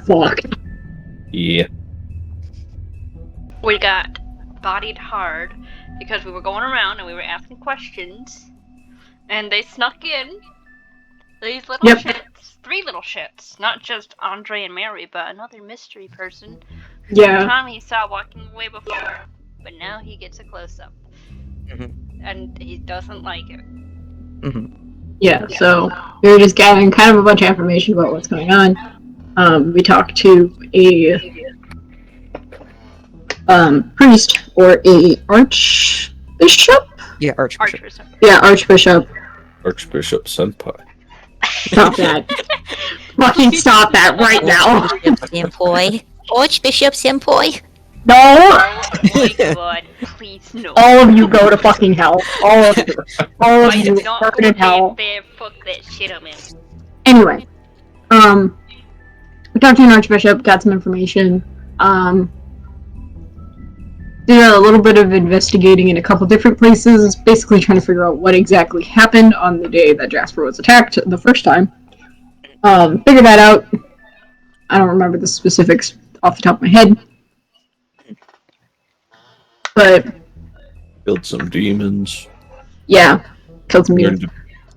got fucked. Yeah. We got bodied hard because we were going around and we were asking questions, and they snuck in these little shits. 3 little shits. Not just Andre and Mary, but another mystery person. Yeah. Tommy saw walking away before, but now he gets a close-up. And he doesn't like it. Yeah, so we were just gathering kind of a bunch of information about what's going on. We talked to a priest or a archbishop? Yeah, archbishop. Yeah, archbishop. Archbishop Senpai. Stop that. Fucking stop that right now. Archbishop Senpai. No! Oh my god, please no. All of you go to fucking hell. All of you. All of I you do not burn in hell. there, fuck that shit I'm in. Anyway. We talked to an archbishop, got some information. Did a little bit of investigating in a couple different places, basically trying to figure out what exactly happened on the day that Jasper was attacked the first time. Figured that out. I don't remember the specifics off the top of my head. But Killed some demons. yeah, killed some demons.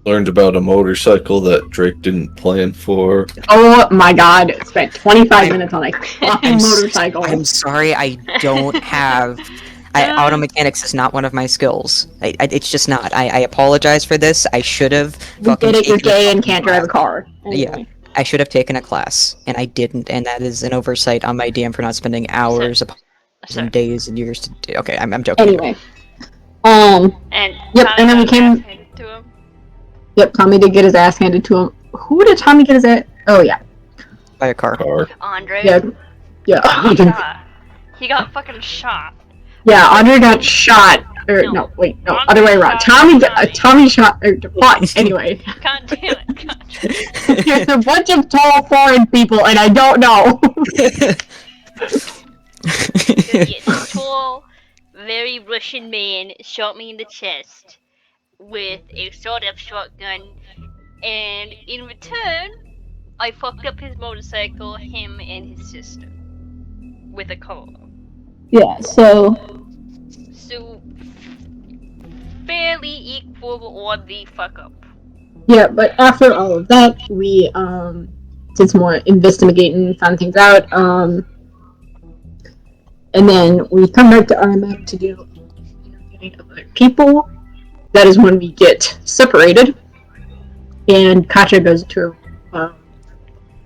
Learned about a motorcycle that Drake didn't plan for. Oh my god, spent 25 minutes on a fucking motorcycle. I'm sorry, I don't have... auto mechanics is not one of my skills. It's just not. I apologize for this. I should have... You did it, you're gay and can't drive a car. Anyway. Yeah, I should have taken a class, and I didn't, and that is an oversight on my DM for not spending hours and days and years to do... Okay, I'm joking. Anyway. And yep, and then we came... to him. Yep, Tommy did get his ass handed to him. Who did Tommy get his ass... Oh, yeah. By a car. Andre. Yeah. He got fucking shot. Yeah, Andre got shot. No, other way around. Tommy shot... anyway. God damn it. There's a bunch of tall foreign people, and I don't know. This tall, very Russian man shot me in the chest with a sort of shotgun, and in return, I fucked up his motorcycle, him and his sister, with a car. Yeah, so fairly equal on the fuck up. Yeah, but after all of that, we did some more investigating, found things out, and then we come back to RMF to do interviewing other people. That is when we get separated, and Katja goes to her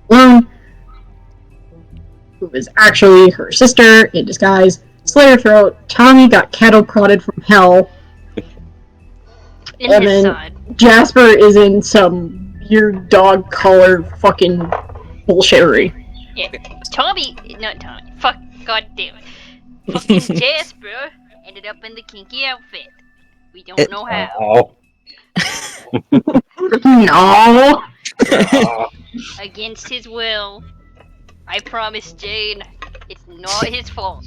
alone, who is actually her sister in disguise. Slit her throat. Tommy got cattle prodded from hell. In and his then side. Jasper is in some weird dog collar fucking bullshittery. Yeah, not Tommy. Fuck, god damn it. Fucking Jasper ended up in the kinky outfit. We don't know how. No. Against his will. I promise, Jane, it's not his fault.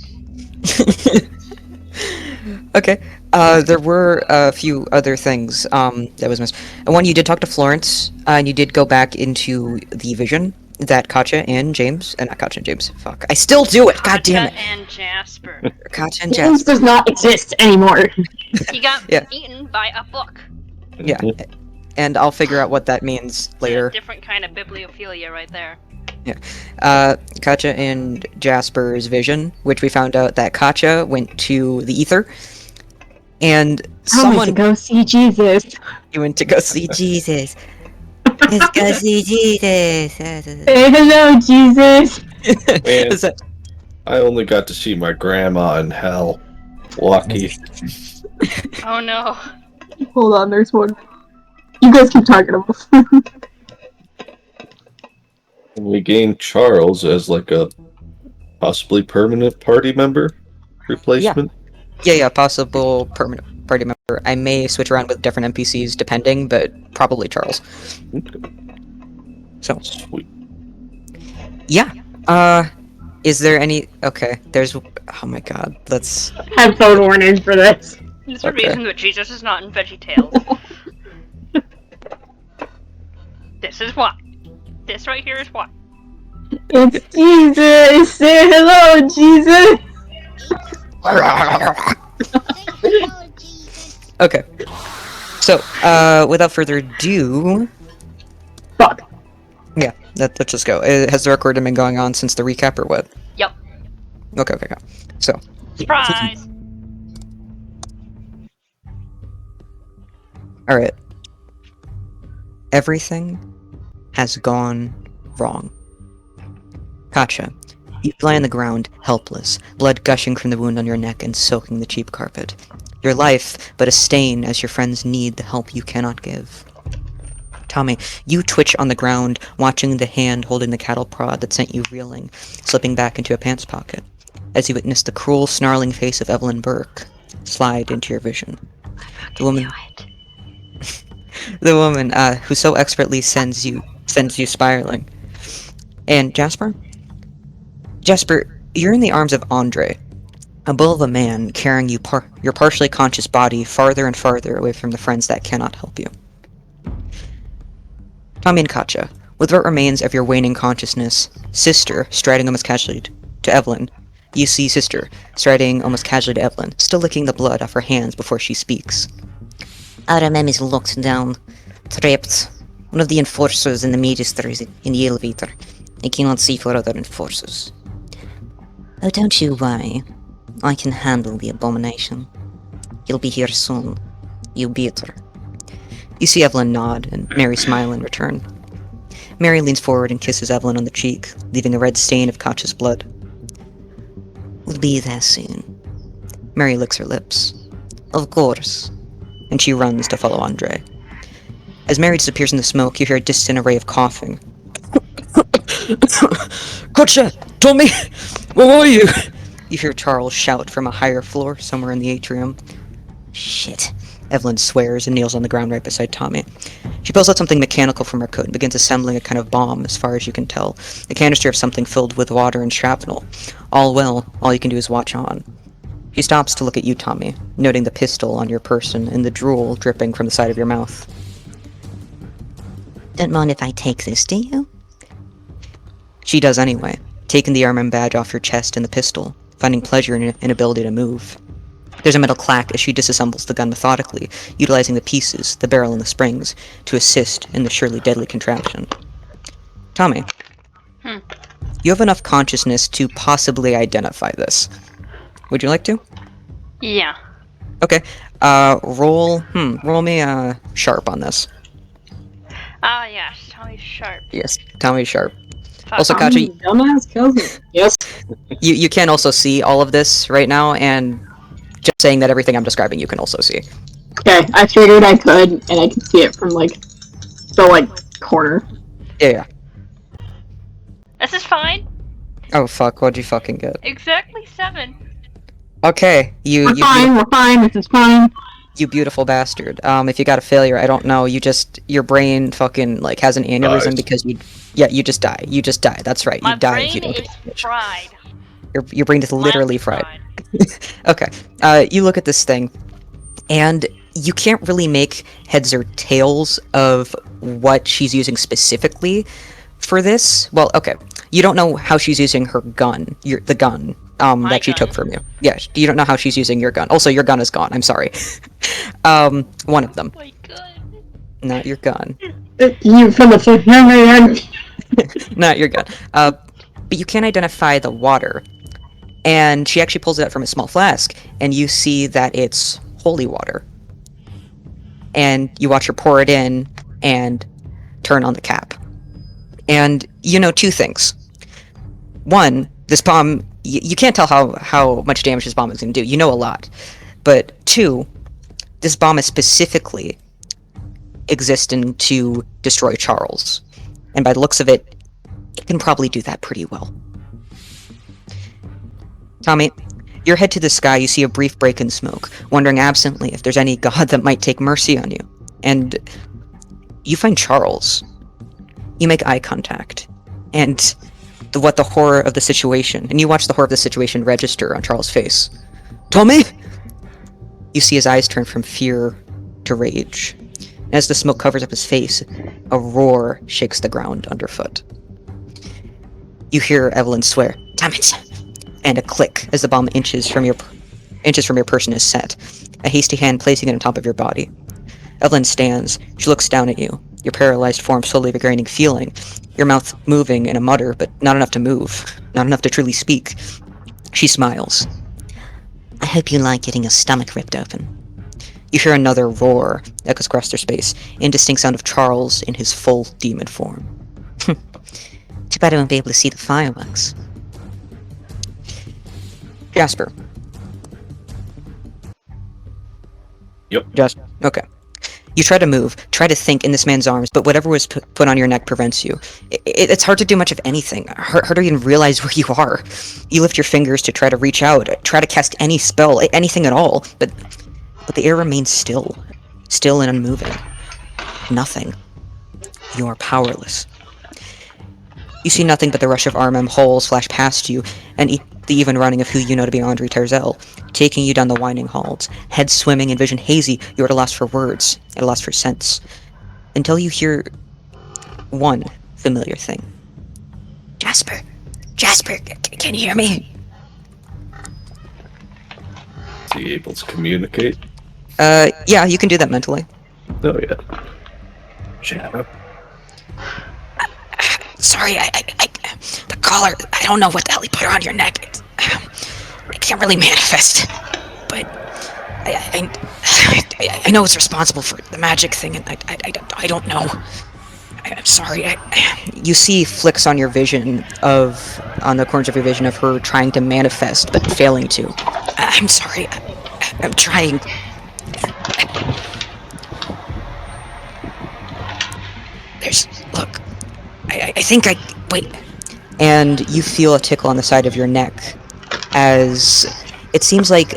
Okay. There were a few other things that was missed. One, you did talk to Florence, and you did go back into the vision that Katja and James, not Katja and James, fuck. I still do it, god damn it. Katja and Jasper. Katja and James Jasper. does not exist anymore. He got eaten by a book. Yeah, and I'll figure out what that means later. Different kind of bibliophilia right there. Yeah. Katja and Jasper's vision, which we found out that Katja went to the ether, and I went to go see Jesus. You went to go see Jesus. Let's go see Jesus. Say hello, Jesus. Man, I only got to see my grandma in hell. Lucky. Oh no. Hold on, there's one. You guys keep talking about it. We gained Charles as like a possibly permanent party member replacement. Yeah, possible permanent party member. I may switch around with different NPCs depending, but probably Charles. Okay. So sweet. Yeah. Is there any? Okay. There's. Oh my God. Let's have phone warning for this. There's a reason that Jesus is not in VeggieTales. This is why. This right here is why. It's Jesus! Say hello, Jesus! Okay. So, without further ado, Fuck. yeah, let's just go. Has the recording been going on since the recap or what? Yep. Okay. So, Surprise! alright. Everything has gone wrong. Katja, you lie on the ground, helpless, blood gushing from the wound on your neck and soaking the cheap carpet. Your life but a stain as your friends need the help you cannot give. Tommy, you twitch on the ground, watching the hand holding the cattle prod that sent you reeling, slipping back into a pants pocket, as you witness the cruel, snarling face of Evelyn Burke slide into your vision. The woman, who so expertly sends you spiraling. And Jasper, you're in the arms of Andre, a bull of a man carrying your partially conscious body farther and farther away from the friends that cannot help you. Tommy and Katja, with what remains of your waning consciousness, Sister striding almost casually to Evelyn. You see Sister striding almost casually to Evelyn, still licking the blood off her hands before she speaks. RMM is locked down, trapped. One of the enforcers in the Magister is in the elevator. I cannot see for other enforcers. Oh, don't you worry. I can handle the abomination. He'll be here soon. You better. You see Evelyn nod, and Mary smile in return. Mary leans forward and kisses Evelyn on the cheek, leaving a red stain of Katja's blood. We'll be there soon. Mary licks her lips. Of course. And she runs to follow Andre. As Mary disappears in the smoke, you hear a distant array of coughing. Katja! Tommy! Where are you? You hear Charles shout from a higher floor somewhere in the atrium. Shit. Evelyn swears and kneels on the ground right beside Tommy. She pulls out something mechanical from her coat and begins assembling a kind of bomb, as far as you can tell. A canister of something filled with water and shrapnel. All you can do is watch on. She stops to look at you, Tommy, noting the pistol on your person and the drool dripping from the side of your mouth. Don't mind if I take this, do you? She does anyway, taking the armament badge off your chest and the pistol, finding pleasure in your inability to move. There's a metal clack as she disassembles the gun methodically, utilizing the pieces, the barrel and the springs, to assist in the surely deadly contraption. Tommy, you have enough consciousness to possibly identify this. Would you like to? Yeah. Okay. Roll me sharp on this. Ah, yes. Tommy Sharp. Yes, Tommy sharp. Fuck. Also, Katja, Dumbass cousin. Yes. you can also see all of this right now, and just saying that everything I'm describing you can also see. Okay, I figured I could, and I can see it from, the, corner. Yeah. This is fine. Oh, fuck, what'd you fucking get? Exactly 7. Okay, We're fine, this is fine. you beautiful bastard. If you got a failure, I don't know, your brain fucking, has an aneurysm because you just die. You just die, that's right, My you die if you brain don't is get damage. fried. Your brain is literally fried. Okay, you look at this thing, and you can't really make heads or tails of what she's using specifically for this. Well, okay, you don't know how she's using her gun, the gun that she gun. took from you. Yeah, you don't know how she's using your gun. Also, your gun is gone, I'm sorry. One of them. My gun. Not your gun. You from the Not your gun. But you can identify the water. And she actually pulls it out from a small flask, and you see that it's holy water. And you watch her pour it in and turn on the cap. And you know 2 things. One, this bomb, you can't tell how much damage this bomb is going to do. You know a lot. But 2, this bomb is specifically existing to destroy Charles. And by the looks of it, it can probably do that pretty well. Tommy, your head to the sky, you see a brief break in smoke, wondering absently if there's any god that might take mercy on you. And you find Charles. You make eye contact. And the horror of the situation, and you watch the horror of the situation register on Charles' face. Tommy! You see his eyes turn from fear to rage. And as the smoke covers up his face, a roar shakes the ground underfoot. You hear Evelyn swear, "Damn it!" and a click as the bomb inches from your person is set, a hasty hand placing it on top of your body. Evelyn stands. She looks down at you, your paralyzed form slowly regaining feeling, your mouth moving in a mutter, but not enough to move, not enough to truly speak. She smiles. "I hope you like getting your stomach ripped open." You hear another roar echoes across their space, indistinct sound of Charles in his full demon form. Too bad I won't be able to see the fireworks. Jasper. Yep. Okay. You try to move, try to think in this man's arms, but whatever was put on your neck prevents you. It's hard to do much of anything, hard to even realize where you are. You lift your fingers to try to reach out, try to cast any spell, anything at all, but the air remains still and unmoving. Nothing. You are powerless. You see nothing but the rush of RMM holes flash past you, and the even running of who you know to be Andre Terzel, taking you down the winding halls, head swimming in vision hazy. You're at a loss for words, at a loss for sense, until you hear one familiar thing. Jasper, can you hear me? Is he able to communicate? Yeah, you can do that mentally. Oh yeah. Shadow. Sorry, the collar, I don't know what the hell he put around your neck. I can't really manifest, but I know it's responsible for the magic thing, and I don't know. I'm sorry. You see flicks on your vision on the corners of your vision of her trying to manifest, but failing to. I'm sorry. I'm trying. Look. I think wait. And you feel a tickle on the side of your neck as it seems like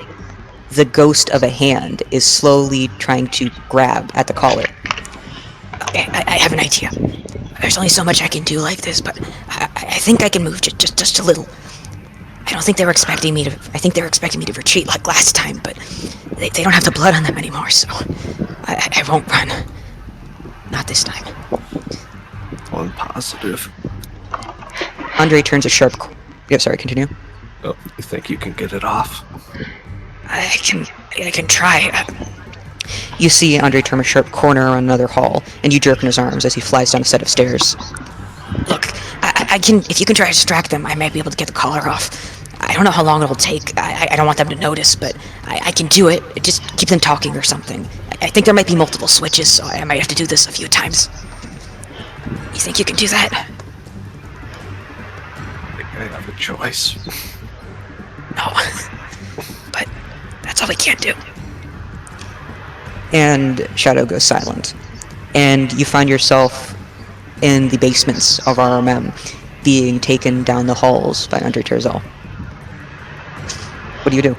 the ghost of a hand is slowly trying to grab at the collar. I have an idea. There's only so much I can do like this, but I think I can move just a little. I don't think they were expecting me to. I think they were expecting me to retreat like last time, but they don't have the blood on them anymore, so I won't run. Not this time. One positive. Andre turns a sharp. Yeah, sorry. Continue. Oh, you think you can get it off? I can try. You see Andre turn a sharp corner on another hall, and you jerk in his arms as he flies down a set of stairs. Look, I can. If you can try to distract them, I might be able to get the collar off. I don't know how long it'll take. I don't want them to notice, but I can do it. Just keep them talking or something. I think there might be multiple switches, so I might have to do this a few times. You think you can do that? I think I have a choice. No. But that's all we can do. And Shadow goes silent. And you find yourself in the basements of RMM, being taken down the halls by Andre Terzel. What do you do?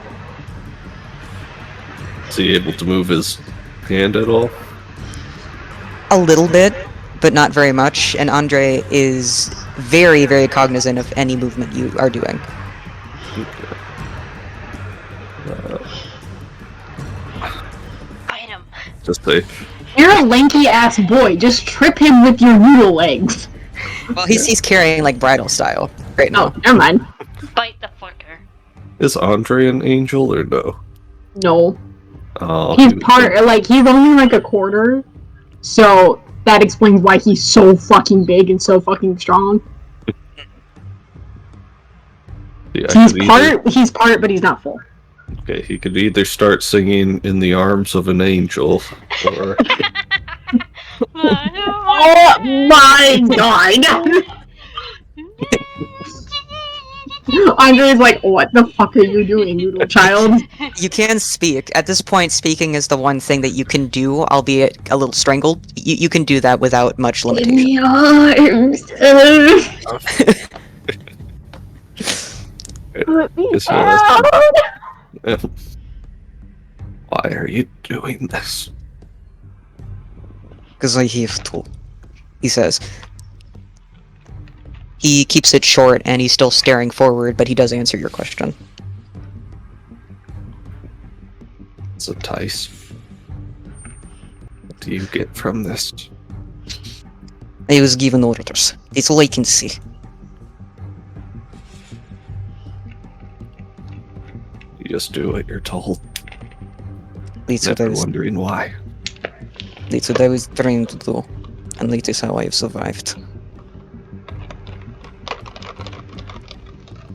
Is he able to move his hand at all? A little bit, but not very much, and Andre is very, very cognizant of any movement you are doing. Fight him. Just say, You're a lanky ass boy. Just trip him with your noodle legs. Well, he's carrying like bridal style right now. Oh, never mind. Bite the fucker. is Andre an angel or no? No. Oh, He's he- part, like, he's only like a quarter. So that explains why he's so fucking big and so fucking strong. Yeah, I could either- He's part, but he's not full. Okay, he could either start singing "In the Arms of an Angel" or Oh my god! Andre's like, what the fuck are you doing, noodle child? You can speak. At this point, speaking is the one thing that you can do, albeit a little strangled. You can do that without much limitation. arms. Let me Yes, out. why are you doing this? Because I have to, he says. He keeps it short, and he's still staring forward, but he does answer your question. It's a Tice. What do you get from this? I was given orders. That's all I can see. You just do what you're told. That's what I Never was. wondering why. That's what I was trying to do, and that is how I have survived.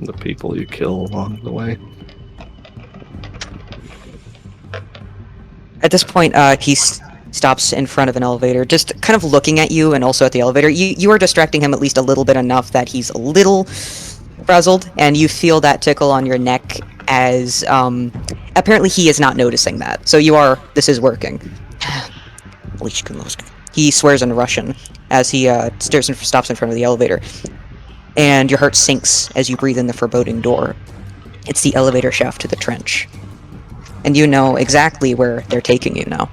The people you kill along the way. At this point, he stops in front of an elevator, just kind of looking at you and also at the elevator. You are distracting him at least a little bit enough that he's a little frazzled, and you feel that tickle on your neck as, apparently he is not noticing that. So this is working. He swears in Russian as he stops in front of the elevator. And your heart sinks as you breathe in the foreboding door. It's the elevator shaft to the trench. And you know exactly where they're taking you now.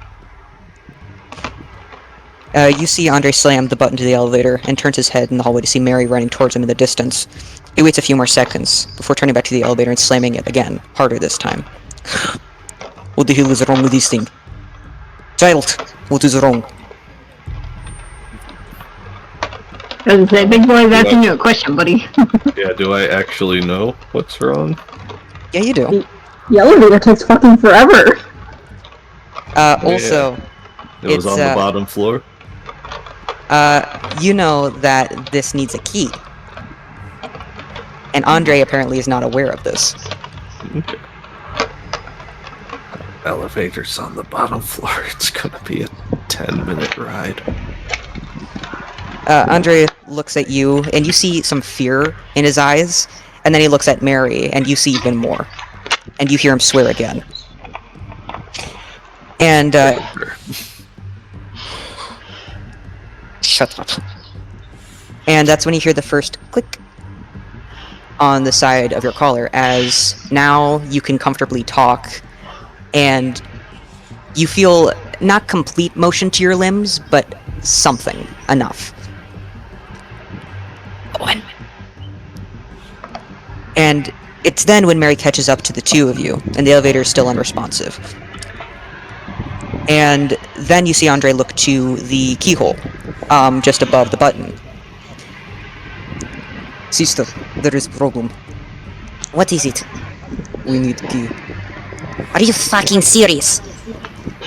You see Andre slam the button to the elevator and turns his head in the hallway to see Mary running towards him in the distance. He waits a few more seconds before turning back to the elevator and slamming it again, harder this time. What the hell is wrong with this thing? Child, what is wrong? I was say, big boy, that's a new question, buddy. Yeah, do I actually know what's wrong? Yeah, you do. The elevator takes fucking forever. Also, It was on the bottom floor? you know that this needs a key. And Andre apparently is not aware of this. Okay. Elevator's on the bottom floor. It's gonna be a 10-minute ride. Andre looks at you, and you see some fear in his eyes, and then he looks at Mary, and you see even more. And you hear him swear again. And, shut up. And that's when you hear the first click on the side of your collar, as now you can comfortably talk, and you feel not complete motion to your limbs, but something enough. One. And it's then when Mary catches up to the two of you, and the elevator is still unresponsive. And then you see Andre look to the keyhole, just above the button. Sister, there is a problem. What is it? We need key. Are you fucking serious?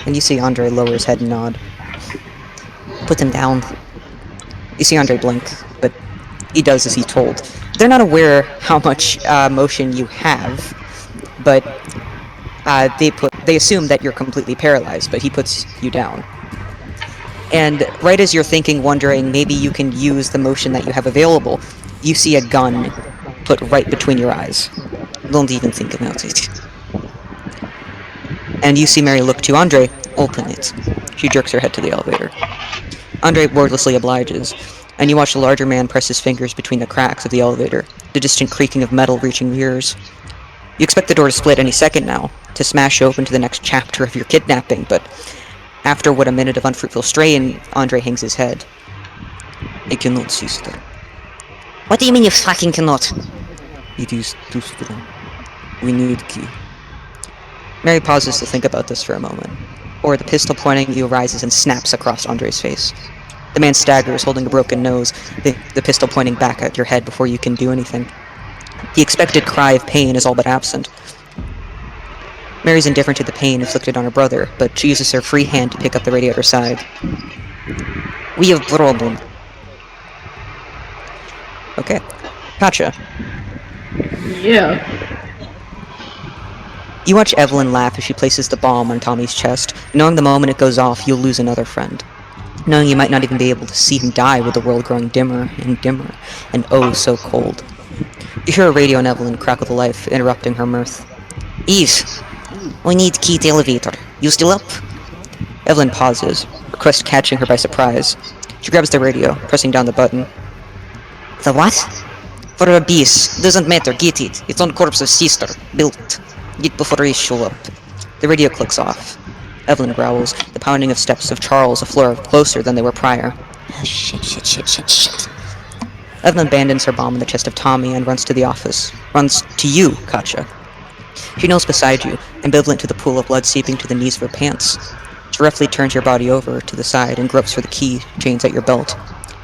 And you see Andre lower his head and nod. Put him down. You see Andre blink, but he does as he's told. They're not aware how much motion you have, but they assume that you're completely paralyzed, but he puts you down. And right as you're thinking, wondering, maybe you can use the motion that you have available, you see a gun put right between your eyes. Don't even think about it. And you see Mary look to Andre, open it. She jerks her head to the elevator. Andre wordlessly obliges, and you watch the larger man press his fingers between the cracks of the elevator, the distant creaking of metal reaching your ears. You expect the door to split any second now, to smash open to the next chapter of your kidnapping, but after what a minute of unfruitful strain, Andre hangs his head. I cannot, sister. What do you mean you fucking cannot? It is too strong. We need key. Mary pauses to think about this for a moment, or the pistol pointing at you rises and snaps across Andre's face. The man staggers, holding a broken nose, the pistol pointing back at your head before you can do anything. The expected cry of pain is all but absent. Mary's indifferent to the pain inflicted on her brother, but she uses her free hand to pick up the radio at her side. We have problem. Okay. Gotcha. Yeah. You watch Evelyn laugh as she places the bomb on Tommy's chest, knowing the moment it goes off, you'll lose another friend. Knowing you might not even be able to see him die with the world growing dimmer and dimmer, and oh so cold. You hear a radio on Evelyn crackle to life, interrupting her mirth. Eve, we need key to elevator. You still up? Evelyn pauses, request catching her by surprise. She grabs the radio, pressing down the button. The what? For a beast. Doesn't matter, get it. It's on corpse of sister. Built. Get before he show up. The radio clicks off. Evelyn growls, the pounding of steps of Charles a floor closer than they were prior. Shit. Evelyn abandons her bomb in the chest of Tommy and runs to the office. Runs to you, Katja. She kneels beside you, ambivalent to the pool of blood seeping to the knees of her pants. She roughly turns your body over to the side and gropes for the key chains at your belt.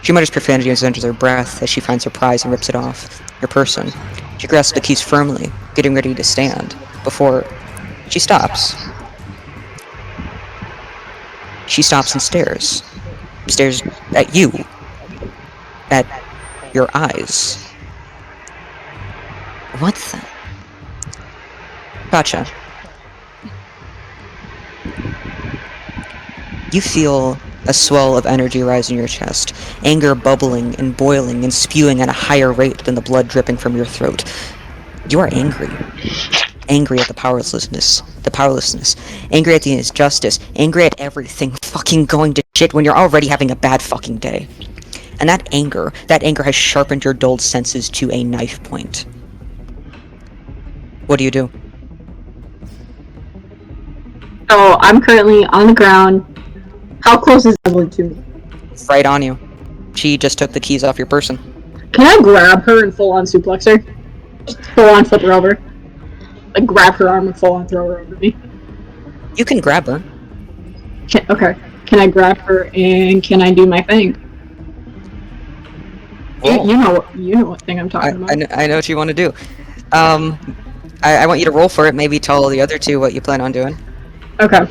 She mutters profanity under her breath as she finds her prize and rips it off. Your person. She grasps the keys firmly, getting ready to stand, before she stops. She stops and stares. Stares at you. At your eyes. What the? Gotcha. You feel a swell of energy rise in your chest, anger bubbling and boiling and spewing at a higher rate than the blood dripping from your throat. You are angry. Angry at the powerlessness, angry at the injustice, angry at everything fucking going to shit when you're already having a bad fucking day. And that anger has sharpened your dulled senses to a knife point. What do you do? So I'm currently on the ground. How close is Evelyn to me? Right on you. She just took the keys off your person. Can I grab her and full on suplex her? Just full on flip her over. Like grab her arm and full on throw her over me. You can grab her. Okay. Can I grab her and can I do my thing? You know what thing I'm talking about. I know what you want to do. I want you to roll for it. Maybe tell the other two what you plan on doing. Okay.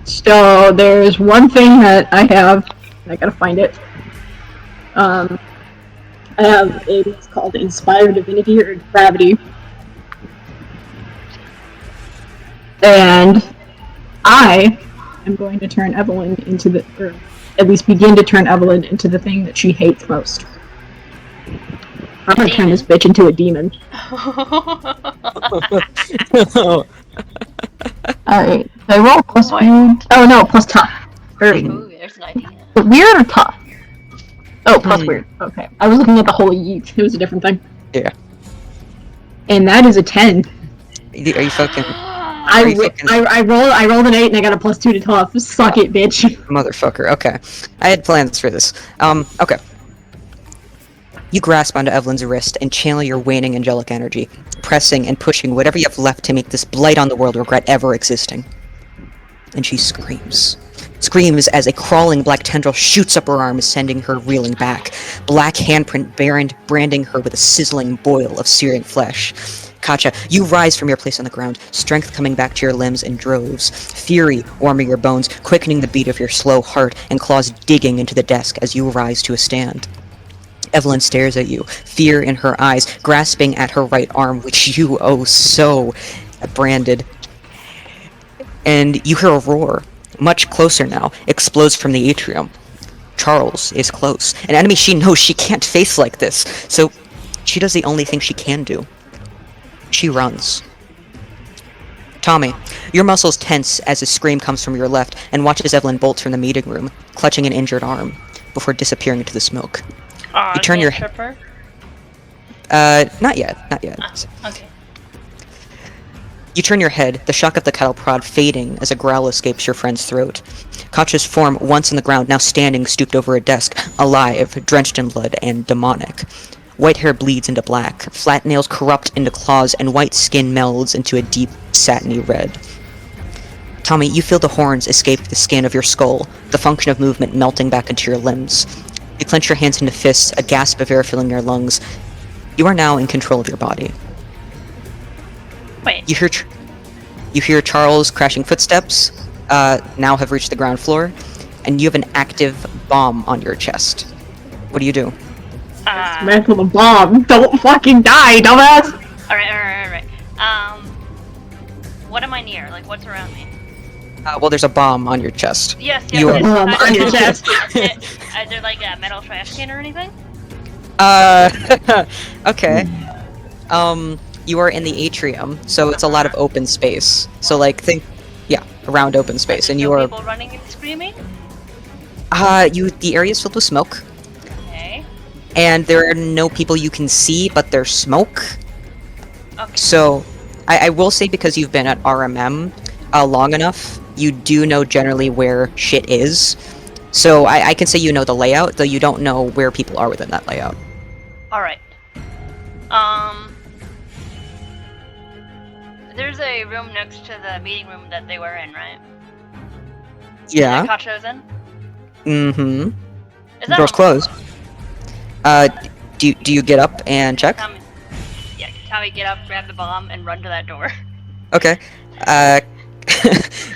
So there's one thing that I have. I gotta find it. I have it's called Inspire Divinity or Gravity. And I am going to turn Evelyn into or at least begin to turn Evelyn into the thing that she hates most. I'm gonna turn this bitch into a demon. Alright, so I roll plus weird. Oh no, plus tough. Ooh, there's an idea. Weird or tough? Oh, plus weird. Okay. I was looking at the whole yeet. It was a different thing. Yeah. And that is a 10. Are you fucking... I rolled an 8 and I got a plus 2 to tough. Suck it, bitch. Motherfucker, okay. I had plans for this. Okay. You grasp onto Evelyn's wrist and channel your waning angelic energy, pressing and pushing whatever you have left to make this blight on the world regret ever existing. And she screams. Screams as a crawling black tendril shoots up her arm, sending her reeling back. Black handprint branding her with a sizzling boil of searing flesh. Katja, you rise from your place on the ground, strength coming back to your limbs in droves, fury warming your bones, quickening the beat of your slow heart, and claws digging into the desk as you rise to a stand. Evelyn stares at you, fear in her eyes, grasping at her right arm, which you so branded. And you hear a roar, much closer now, explodes from the atrium. Charles is close, an enemy she knows she can't face like this, so she does the only thing she can do. She runs. Tommy, your muscles tense as a scream comes from your left and watches Evelyn bolt from the meeting room, clutching an injured arm, before disappearing into the smoke. You turn your head. Not yet. Okay. You turn your head, the shock of the cattle prod fading as a growl escapes your friend's throat. Katja's form, once on the ground, now standing stooped over a desk, alive, drenched in blood, and demonic. White hair bleeds into black, flat nails corrupt into claws, and white skin melds into a deep, satiny red. Tommy, you feel the horns escape the skin of your skull, the function of movement melting back into your limbs. You clench your hands into fists, a gasp of air filling your lungs. You are now in control of your body. Wait. You hear Charles' crashing footsteps, now have reached the ground floor, and you have an active bomb on your chest. What do you do? Smack with a bomb. Don't fucking die, dumbass! Alright. What am I near? Like, what's around me? Well, there's a bomb on your chest. Yes. You are- on your chest. Is there like a metal trash can or anything? Okay. You are in the atrium, so it's a lot of open space. So, like, around open space, and you are... people running and screaming? The area is filled with smoke. Okay. And there are no people you can see, but there's smoke. Okay. So, I will say because you've been at RMM long enough, you do know generally where shit is. So I can say you know the layout, though you don't know where people are within that layout. Alright. There's a room next to the meeting room that they were in, right? Yeah. That Katja was in? Mm-hmm. Is that Door's closed. Do you get up and check? Tommy, get up, grab the bomb, and run to that door. Okay.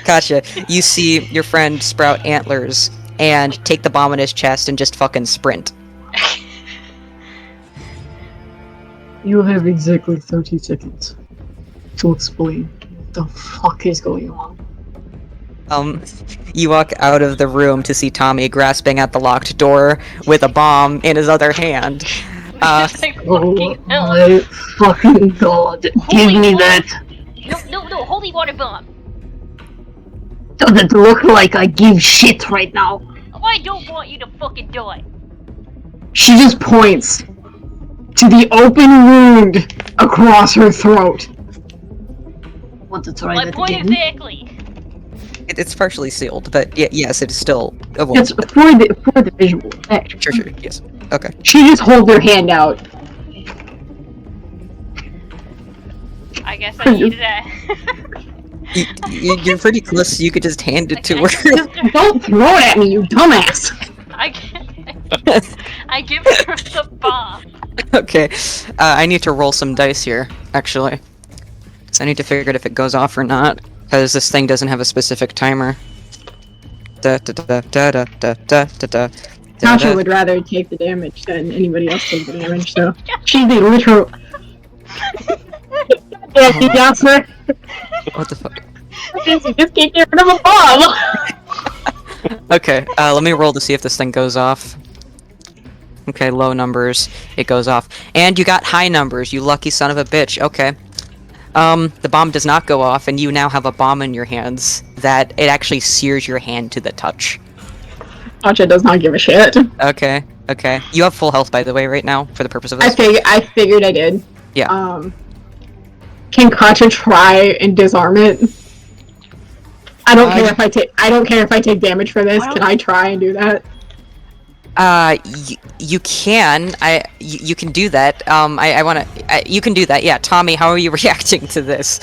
Gotcha. You see your friend sprout antlers and take the bomb in his chest and just fucking sprint. You have exactly 30 seconds to explain what the fuck is going on. You walk out of the room to see Tommy grasping at the locked door with a bomb in his other hand. Just like Oh fucking hell. my fucking god. Give Holy me water- that. No, holy water bomb. Doesn't look like I give shit right now. Oh, I don't want you to fucking die. She just points to the open wound across her throat. Want to try My that point again? exactly. It's partially sealed, but yes, it is still a wound. It's for the visual effect. Sure, yes. Okay. She just holds her hand out. I guess I needed that. You're pretty close, you could just hand it to her. Don't throw it at me, you dumbass! I give her the bomb. Okay, I need to roll some dice here, actually. So I need to figure out if it goes off or not, because this thing doesn't have a specific timer. Tasha would rather take the damage than anybody else take the damage, so she's the literal. Yeah, you got her. What the fuck? You just can't get rid of a bomb. Okay, let me roll to see if this thing goes off. Okay, low numbers, it goes off. And you got high numbers, you lucky son of a bitch. Okay. The bomb does not go off, and you now have a bomb in your hands that it actually sears your hand to the touch. Tasha does not give a shit. Okay. You have full health, by the way, right now, for the purpose of this. I figured I did. Yeah. Can Katja try and disarm it? I don't care if I take damage for this. Can I try and do that? You can. You can do that. You can do that. Yeah, Tommy, how are you reacting to this?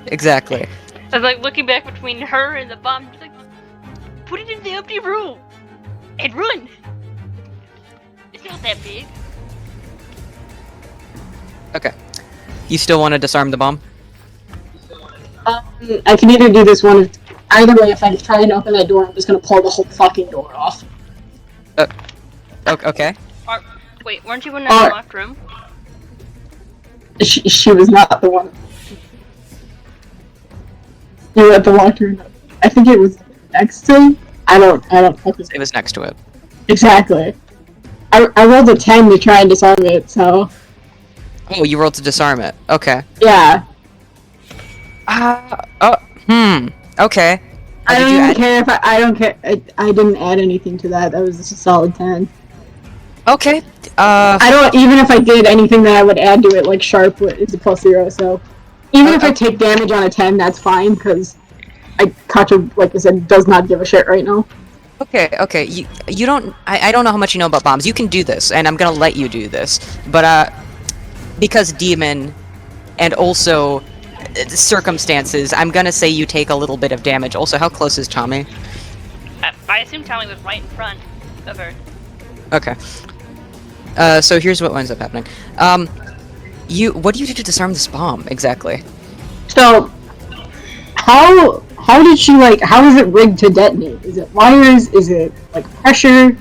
Exactly. I was like looking back between her and the bomb, just like, put it in the empty room and run. It's not that big. Okay. You still want to disarm the bomb? I can either do this one. Either way, if I try and open that door, I'm just gonna pull the whole fucking door off. Okay. Wait, weren't you in that locked room? She was not the one. You were at the locked room. I think it was next to. I don't. It was next to it. Exactly. I rolled a 10 to try and disarm it. So. Oh, you rolled to disarm it. Okay. Yeah. Okay. I don't even care if I don't care. I didn't add anything to that. That was just a solid 10. Okay. I don't, even if I did anything that I would add to it, like sharp is a +0, so even if I take damage on a 10, that's fine, because Katja, like I said, does not give a shit right now. Okay. You don't. I don't know how much you know about bombs. You can do this, and I'm gonna let you do this. But because demon, and also circumstances, I'm gonna say you take a little bit of damage. Also, how close is Tommy? I assume Tommy was right in front of her. Okay. So here's what winds up happening. What do you do to disarm this bomb exactly? So, how did she, how is it rigged to detonate? Is it wires? Is it, pressure?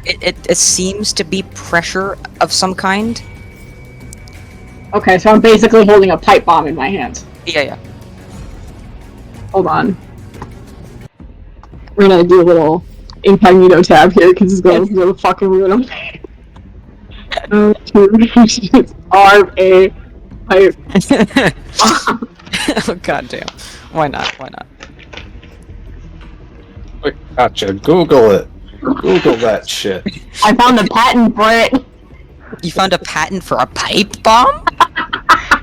It seems to be pressure of some kind. Okay, so I'm basically holding a pipe bomb in my hands. Yeah. Hold on. We're gonna do a little incognito tab here, because it's going to really fucking ruin them. R-A pipe. Oh goddamn. Why not? Quick, gotcha. Google it. Google that shit. I found the patent for it. You found a patent for a pipe bomb?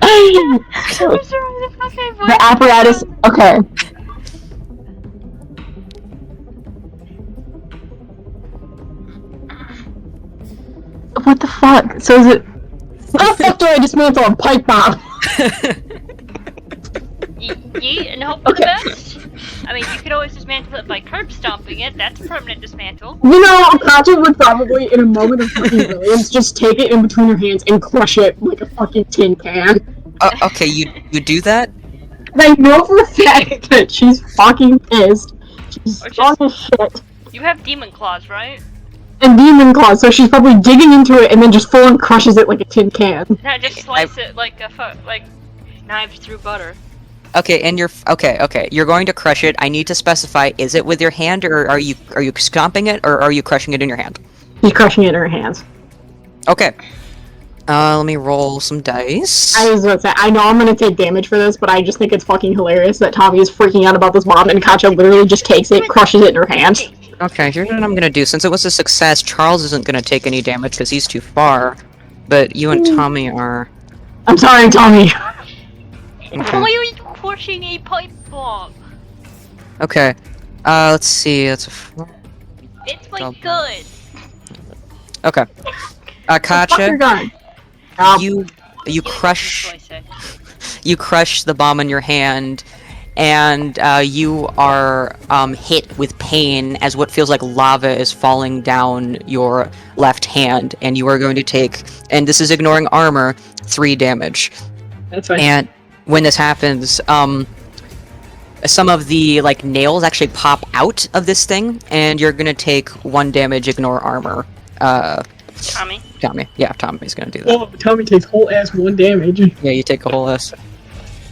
The apparatus. Okay. What the fuck? So is it? How the fuck do I dismantle a pipe bomb? Yeet and hope for the best. I mean, you could always dismantle it by curb stomping it. That's a permanent dismantle. You know, Katja would probably, in a moment of fucking brilliance, just take it in between her hands and crush it like a fucking tin can. Okay, you do that? I know for a fact that she's fucking pissed. She's Or strong just- as shit. You have demon claws, right? And demon claws, so she's probably digging into it and then just full on crushes it like a tin can. Now just slice it like like knives through butter. Okay, and you're okay. You're going to crush it. I need to specify: is it with your hand, or are you stomping it, or are you crushing it in your hand? She's crushing it in her hands. Okay. Let me roll some dice. I was gonna say, I know I'm gonna take damage for this, but I just think it's fucking hilarious that Tommy is freaking out about this bomb and Katya literally just takes it, crushes it in her hand. Okay, here's what I'm gonna do. Since it was a success, Charles isn't gonna take any damage because he's too far. But you and Tommy are. I'm sorry, Tommy. Why are you crushing a pipe bomb? Okay. Let's see. That's a. It's like good. Okay. Fuck Katya, your gun. you crush That's what I say. you crush the bomb in your hand, and you are hit with pain as what feels like lava is falling down your left hand, and you are going to take, and this is ignoring armor, 3 damage. That's fine. And when this happens, some of the like nails actually pop out of this thing, and you're gonna take 1 damage, ignore armor. Tommy. Tommy. Yeah, Tommy's gonna do that. Oh, Tommy takes whole ass 1 damage. Yeah, you take a whole S.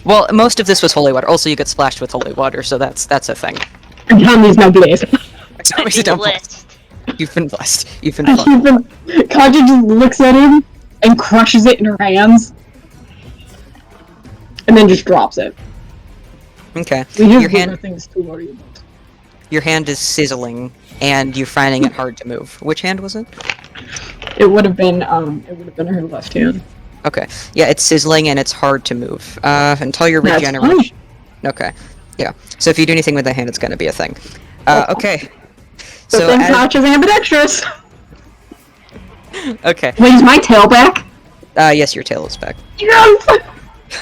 Well, most of this was holy water. Also, you get splashed with holy water, so that's a thing. And Tommy's now blessed. Tommy's I've a been dumb blessed. blessed. You've been blessed. You've been blessed. Katya just looks at him and crushes it in her hands. And then just drops it. Okay. We have Your bigger hand, things to worry about. your hand is sizzling, and you're finding it hard to move. Which hand was it? It would have been her left hand. Okay. Yeah, it's sizzling and it's hard to move. Until your That's regeneration. Okay. Yeah. So if you do anything with the hand, it's gonna be a thing. Okay. So So then as, Katya's ambidextrous. okay. Wait, is my tail back? Yes, your tail is back. Yes!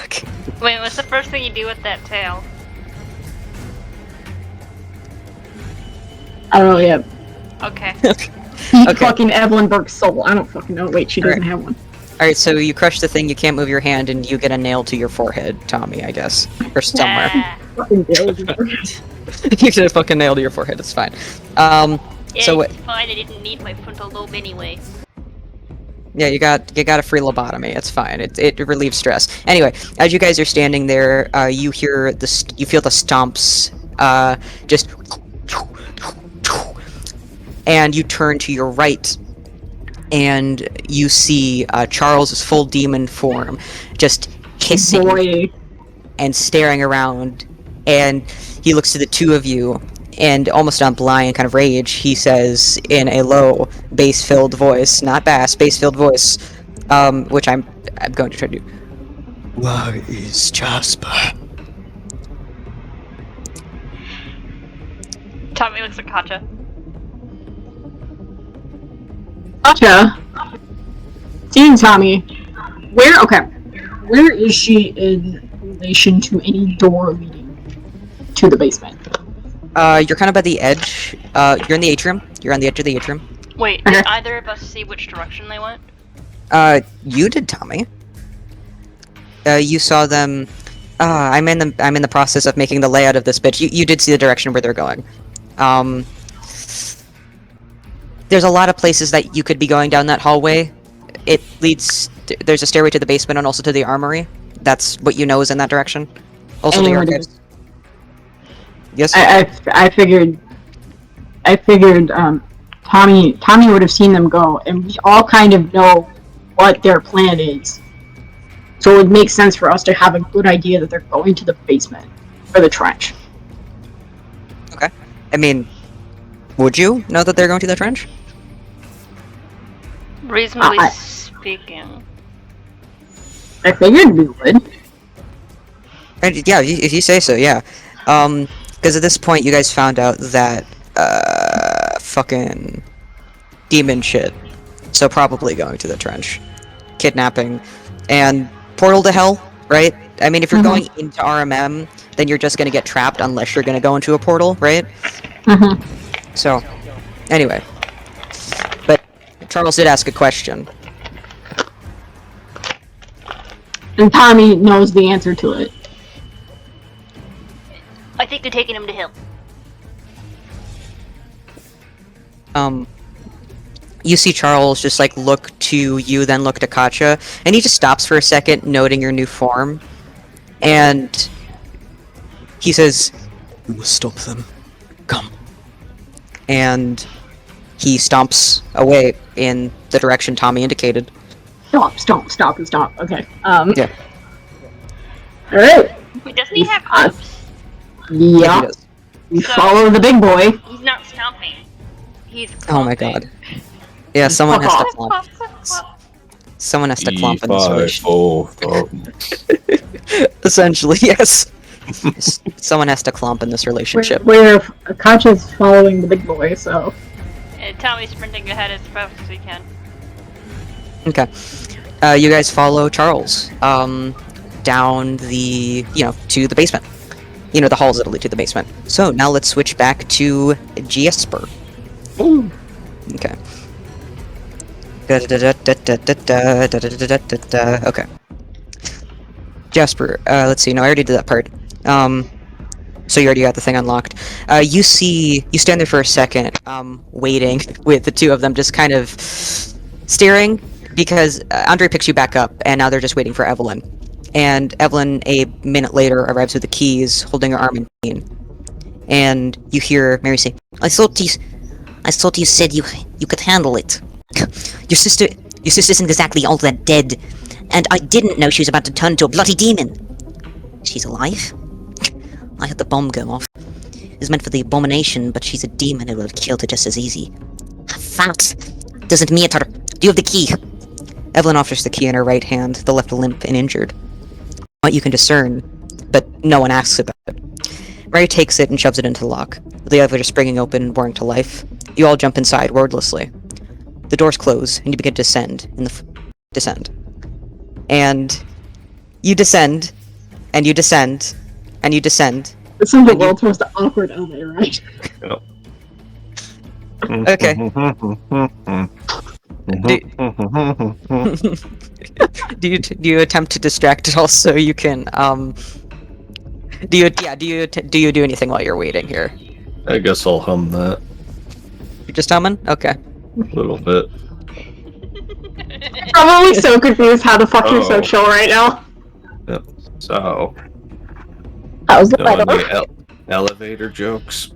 Okay. Wait, what's the first thing you do with that tail? I don't know yet. Okay. Eat Okay. fucking Evelyn Burke's soul. I don't fucking know. Wait, she doesn't have one. All right. So you crush the thing. You can't move your hand, and you get a nail to your forehead, Tommy. I guess, or somewhere. Ah, Fucking Bill. You get a fucking nail to your forehead. It's fine. yeah, So it's fine. I didn't need my frontal lobe anyway. Yeah, you got a free lobotomy. It's fine. It relieves stress. Anyway, as you guys are standing there, you hear you feel the stomps, just, and you turn to your right, and you see Charles's full demon form, just hissing Boy. and staring around, and he looks to the two of you, and almost on blind kind of rage, he says in a low, bass-filled voice, not bass, bass-filled voice, which I'm going to try to do. Where is Jasper? Tommy looks at Katya. Katya. Seeing Tommy. Where is she in relation to any door leading to the basement? You're kind of by the edge. You're in the atrium. You're on the edge of the atrium. Wait, did either of us see which direction they went? You did, Tommy. You saw them. I'm in the process of making the layout of this bitch. You did see the direction where they're going. There's a lot of places that you could be going down that hallway. It leads. There's a stairway to the basement and also to the armory. That's what you know is in that direction. Also the archives. Yes. I figured Tommy would have seen them go, and we all kind of know what their plan is. So it would make sense for us to have a good idea that they're going to the basement or the trench. Okay. I mean, would you know that they're going to the trench? Reasonably speaking. I figured we would. And yeah, if you say so, yeah. Because at this point, you guys found out that fucking demon shit. So probably going to the trench, kidnapping, and portal to hell, right? I mean, if you're going into RMM, then you're just gonna get trapped unless you're gonna go into a portal, right? So, anyway, but Charles did ask a question. And Tommy knows the answer to it. I think they're taking him to Hill. You see Charles just like look to you, then look to Katja, and he just stops for a second, noting your new form, and he says, "We must stop them. Come." And he stomps away in the direction Tommy indicated. Stop. Okay. Yeah. Alright. Wait, doesn't he have hooves? Yeah. He does. We follow the big boy. He's not stomping. He's Oh my clomping. god. Yeah, someone has to Clomp, clomp. clomp, clomp. Someone has to clomp in this relation. Essentially, yes. Someone has to clomp in this relationship. We're Katja's following the big boy, so. And Tommy's sprinting ahead as fast as he can. Okay. You guys follow Charles down the, to the basement. The halls that lead to the basement. So now let's switch back to Jesper. Ooh. Okay. Okay. Jasper, let's see. No, I already did that part. So you already got the thing unlocked. You stand there for a second, waiting with the two of them just kind of staring, because Andre picks you back up, and now they're just waiting for Evelyn. And Evelyn, a minute later, arrives with the keys, holding her arm in pain. And you hear Mary say, I thought you said you could handle it. Your sister isn't exactly all that dead, and I didn't know she was about to turn into a bloody demon. She's alive? I had the bomb go off. It was meant for the abomination, but she's a demon who would have killed her just as easy. Fat! Doesn't matter. Do you have the key? Evelyn offers the key in her right hand, the left limp and injured. What you can discern, but no one asks about it. Mary takes it and shoves it into the lock, the elevator springing open and boring to life. You all jump inside wordlessly. The doors close, and you begin to descend. And you descend, and you descend, and you descend. This is the world's most awkward elevator, right? Okay. Do you attempt to distract it also? You can do you do anything while you're waiting here? I guess I'll hum that You're just humming? Okay. a little bit. Probably so confused how the fuck you're so chill right now. Yep. So, How's the doing weather? the elevator jokes.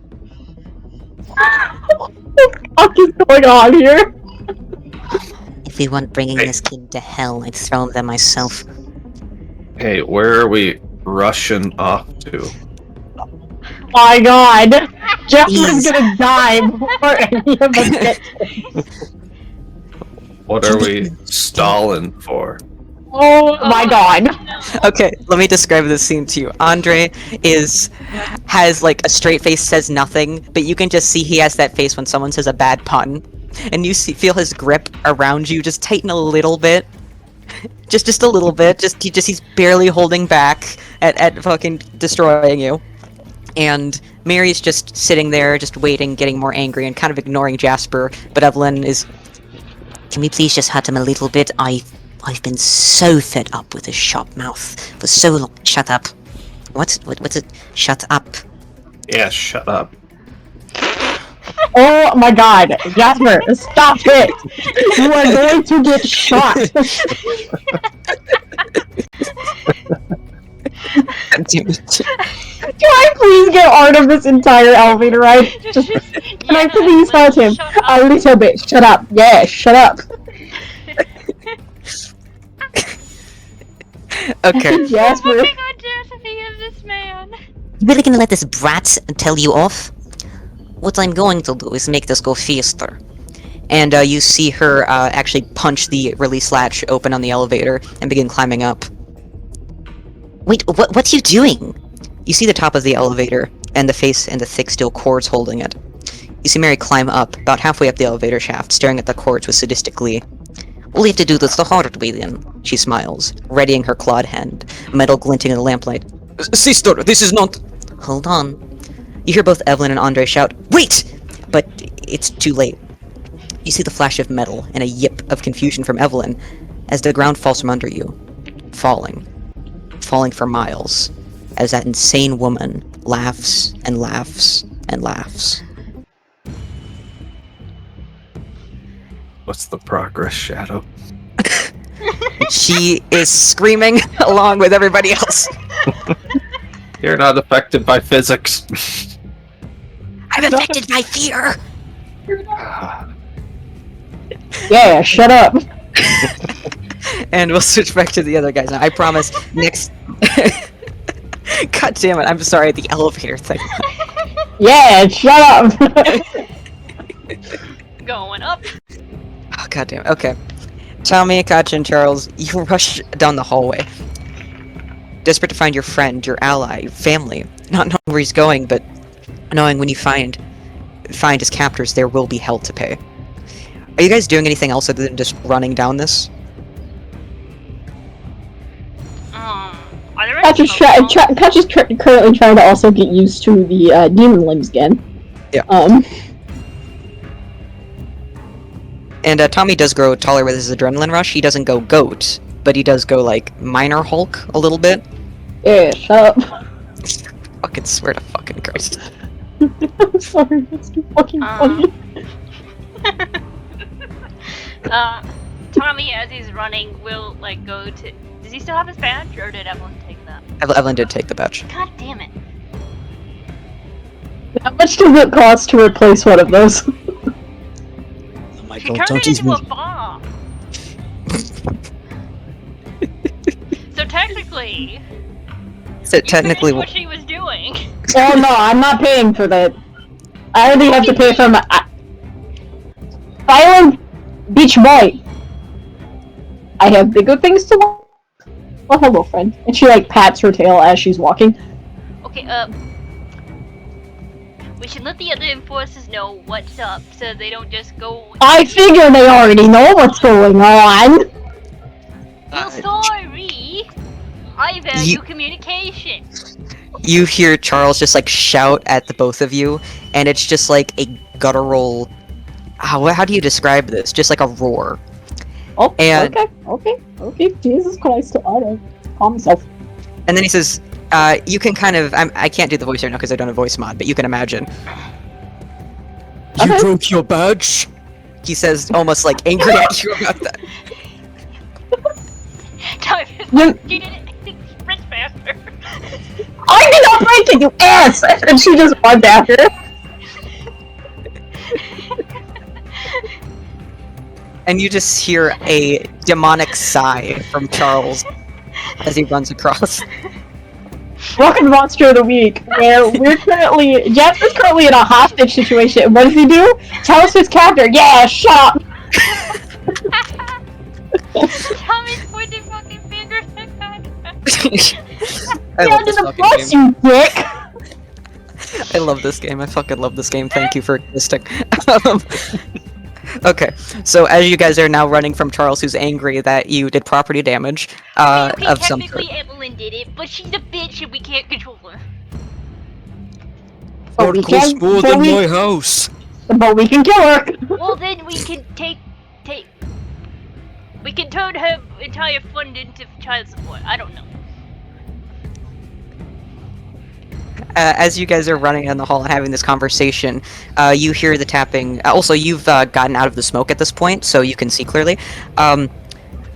What the fuck is going on here? If we weren't bringing this kid to hell, I'd throw him there myself. Hey, where are we rushing off to? My god. Jeff is Please. gonna die before any of us get to. What are we stalling for? Oh my god. Okay, let me describe this scene to you. Andre has like a straight face, says nothing, but you can just see he has that face when someone says a bad pun. And you feel his grip around you just tighten a little bit. just a little bit. He's barely holding back at fucking destroying you. And Mary's just sitting there, just waiting, getting more angry, and kind of ignoring Jasper. But Evelyn is... Can we please just hurt him a little bit? I've been so fed up with his sharp mouth for so long. Shut up. What's it? Shut up. Yeah, shut up. Oh my god. Jasper, stop it. You are going to get shot. Can I please get out of this entire elevator ride? Just, can I please hurt him? A little bit. Shut up. Yeah, shut up. Okay. Jasper. What big audacity of this man? You really gonna let this brat tell you off? What I'm going to do is make this go faster. And you see her actually punch the release latch open on the elevator and begin climbing up. Wait, what's you doing? You see the top of the elevator and the face and the thick steel cords holding it. You see Mary climb up, about halfway up the elevator shaft, staring at the cords with sadistic glee. We'll have to do this the hard way then, she smiles, readying her clawed hand, metal glinting in the lamplight. Sister, this is not... Hold on. You hear both Evelyn and Andre shout, Wait! But it's too late. You see the flash of metal and a yip of confusion from Evelyn as the ground falls from under you. Falling for miles, as that insane woman laughs and laughs and laughs. What's the progress, Shadow? She is screaming along with everybody else. You're not affected by physics. I'm affected by fear. Yeah, shut up. And we'll switch back to the other guys now. I promise. Next. God damn it! I'm sorry. The elevator thing. Yeah, shut up. Going up. Oh god damn it. Okay. Tommy, Katja, and Charles, you rush down the hallway, desperate to find your friend, your ally, your family. Not knowing where he's going, but knowing when you find his captors, there will be hell to pay. Are you guys doing anything else other than just running down this? Are there any Katja's smoke currently trying to also get used to the demon limbs again. Yeah. And Tommy does grow taller with his adrenaline rush. He doesn't go goat, but he does go like minor Hulk a little bit. Yeah, shut up. Fucking swear to fucking Christ. I'm sorry, that's too fucking funny. Tommy, as he's running, will like go to. Does he still have his badge, or did Evelyn take that? Evelyn did take the badge. God damn it! How much does it cost to replace one of those? She turned it into a bomb. So technically, So technically, what she was doing. Oh no, I'm not paying for that. I already have to pay for my... Violent Beach Boy. I have bigger things to do. Oh, hello, friend. And she, like, pats her tail as she's walking. Okay, we should let the other enforcers know what's up, so they don't just go. I figure they already know what's going on. Well, sorry. I value communication. you hear Charles just like shout at the both of you, and it's just like a guttural. How do you describe this? Just like a roar. Oh, And- okay. Jesus Christ, alright. Calm yourself. And then he says, you can kind of, I can't do the voice right now because I don't have voice mod, but you can imagine. Okay. You broke your badge? He says, almost like angry at you about that. You did it. Sprint faster. I did not break it, you ass! And she just runs after it. And you just hear a demonic sigh from Charles as he runs across. Welcome to Monster of the Week, where Jeff is currently in a hostage situation, and what does he do? Tell us his character, yeah, shut up! Tommy's pointing fucking fingers at God. I Get love under this the fucking bus, game. you dick! I love this game. I fucking love this game. Thank you for existing. Okay, so as you guys are now running from Charles, who's angry that you did property damage Okay, of some sort. technically Evelyn did it, but she's a bitch and we can't control her. But we can, house. but we can kill her! Well, then we can we can turn her entire fund into child support. I don't know. As you guys are running in the hall and having this conversation, you hear the tapping. Also, you've gotten out of the smoke at this point, so you can see clearly.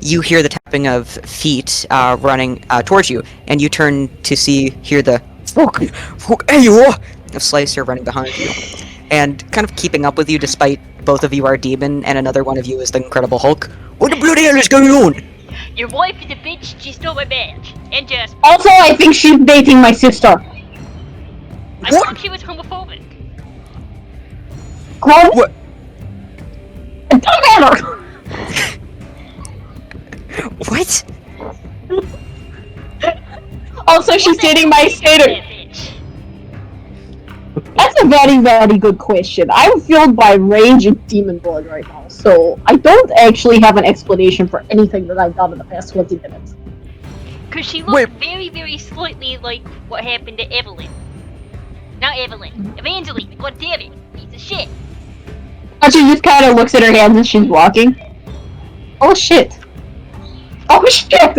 You hear the tapping of feet running towards you, and you turn to hear the fuck, hey you, of Slicer running behind you, and kind of keeping up with you, despite both of you are demon and another one of you is the Incredible Hulk. What the bloody hell is going on? Your wife is a bitch. She stole my badge. And Jasper. Also, I think she's dating my sister. I thought she was homophobic. Grown? What? It doesn't matter! What? Also, she's dating my That sister. bitch. That's a very, very good question. I'm filled by rage and demon blood right now, so I don't actually have an explanation for anything that I've done in the past 20 minutes. Cause she looked very, very slightly like what happened to Evelyn. Not Evelyn. Evangeline. God damn it. Piece of shit. And she just kind of looks at her hands as she's walking. Oh shit. Oh shit!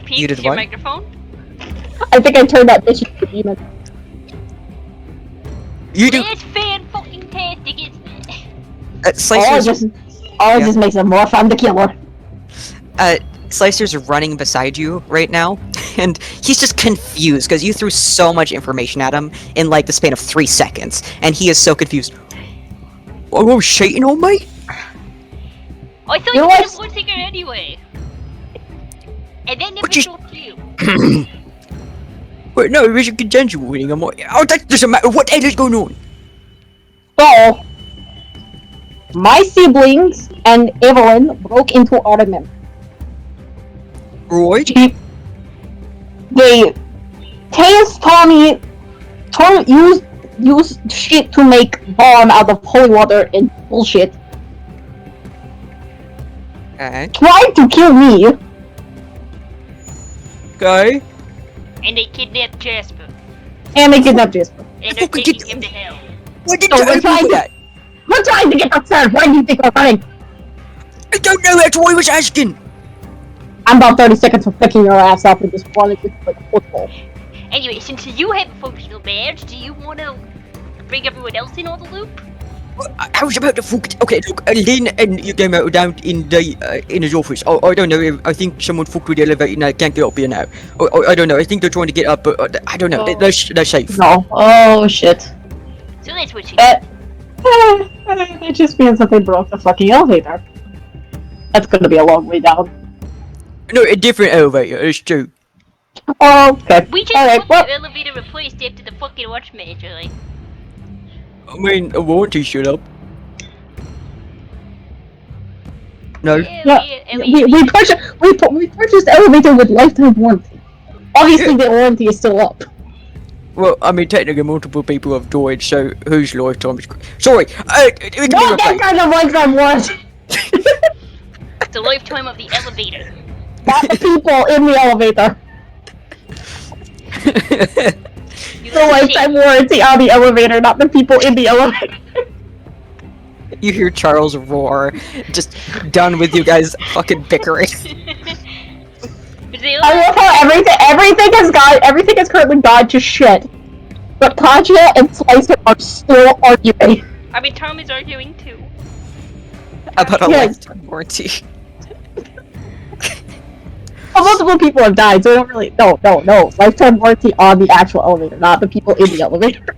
Peach, You did your what? microphone? I think I turned that bitch into a demon. You do. It's fan-fucking-tastic, isn't it? All it Slicer's just makes it more fun to kill her. Slicer's running beside you right now, and he's just confused because you threw so much information at him in like the span of 3 seconds, and he is so confused. Oh, shitting on me? I thought You you know were what? the one singer anyway. And then never But you- talked to you. Wait, no, it was a consensual wedding. I'm like, oh, that doesn't matter. What the hell is going on? So, my siblings and Evelyn broke into our memory. Right? They tased Tommy, used shit to make bomb out of holy water and bullshit. Okay. Tried to kill me. Okay. And they kidnapped Jasper. And they kidnapped Jasper. And they're fucking taking did- him to hell. What did So you we're do trying with to- that? We're trying to get upstairs. Why do you think we're running? I don't know. That's what I was asking. I'm about 30 seconds from picking your ass up and just running with like a football. Anyway, since you have a functional badge, do you want to bring everyone else in on the loop? I was about to fuck. Okay, look, Lynn and you came out down in his office. I don't know. I think someone fucked with the elevator and I can't get up here now. I don't know. I think they're trying to get up, but I don't know. Oh. They're safe. No. Oh shit. So that's what you That just means that they broke the fucking elevator. That's gonna be a long way down. No, a different elevator. It's true. Oh, okay. We just Alright, want well, the elevator replaced after the fucking watch manager, like. I mean, a warranty shut up. No. Yeah, I we purchased the elevator with lifetime warranty. Obviously, the warranty is still up. Well, I mean, technically, multiple people have died, so whose lifetime is? Sorry. It can be Not that replaced. kind of lifetime warranty. the lifetime of the elevator. Not the people in the elevator. You The little lifetime shit. warranty on the elevator, not the people in the elevator. You hear Charles roar, just done with you guys fucking bickering. The I love how everything has currently gone to shit. But Katya and Slicer are still arguing. I mean, Tom is arguing too. About a Yes. lifetime warranty. Well, multiple people have died, so I don't really. No. Lifetime warranty on the actual elevator, not the people in the elevator.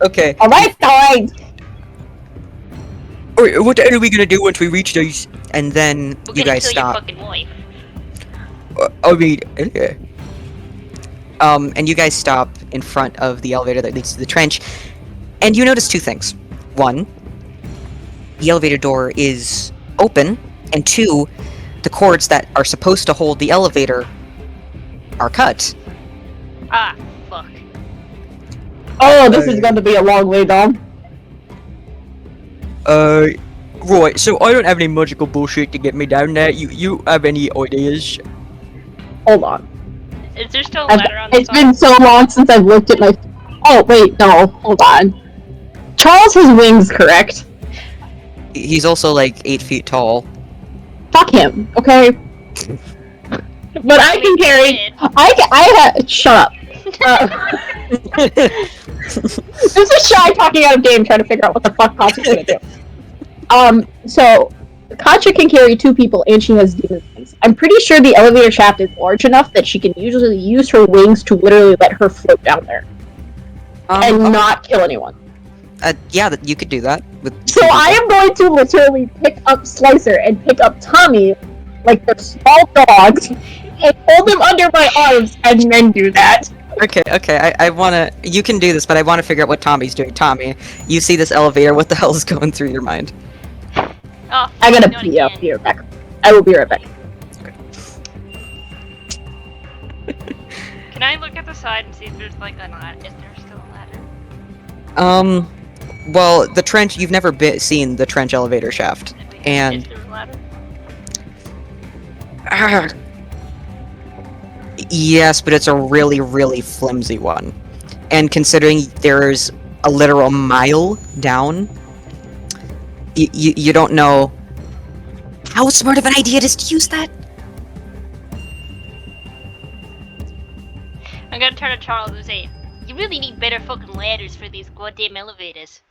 Okay. Alright, guys! Alright, what the hell are we gonna do once we reach these? And then We're you gonna guys kill stop. your fucking wife. I mean, yeah. And you guys stop in front of the elevator that leads to the trench, and you notice two things. One, the elevator door is open, and two, the cords that are supposed to hold the elevator are cut. Ah, fuck. Oh, this is going to be a long way down. Right, so I don't have any magical bullshit to get me down there. You have any ideas? Hold on. Is there still a ladder on the It's side? been so long since I've looked at my. Oh, wait, no. Hold on. Charles has wings, correct? He's also like 8 feet tall. Fuck him, okay? But I can carry. Shut up. This is Shy talking out of game, trying to figure out what the fuck Katya's gonna do. So Katya can carry 2 people, and she has demon wings. I'm pretty sure the elevator shaft is large enough that she can usually use her wings to literally let her float down there and not kill anyone. Yeah, you could do that. With So I am going to literally pick up Slicer and pick up Tommy like they're small dogs and hold them under my arms and then do that. Okay, I wanna. You can do this, but I wanna figure out what Tommy's doing. Tommy, you see this elevator, what the hell is going through your mind? Oh, I gotta not pee. I'll again. be right back. I will be right back. Can I look at the side and see if there's like a ladder? Is there still a ladder? Well, the trench, you've never seen the trench elevator shaft. And Is there a ladder? yes, but it's a really, really flimsy one. And considering there's a literal mile down, you don't know how smart of an idea it is to use that. gonna turn to Charles and say, "You really need better fucking ladders for these goddamn elevators."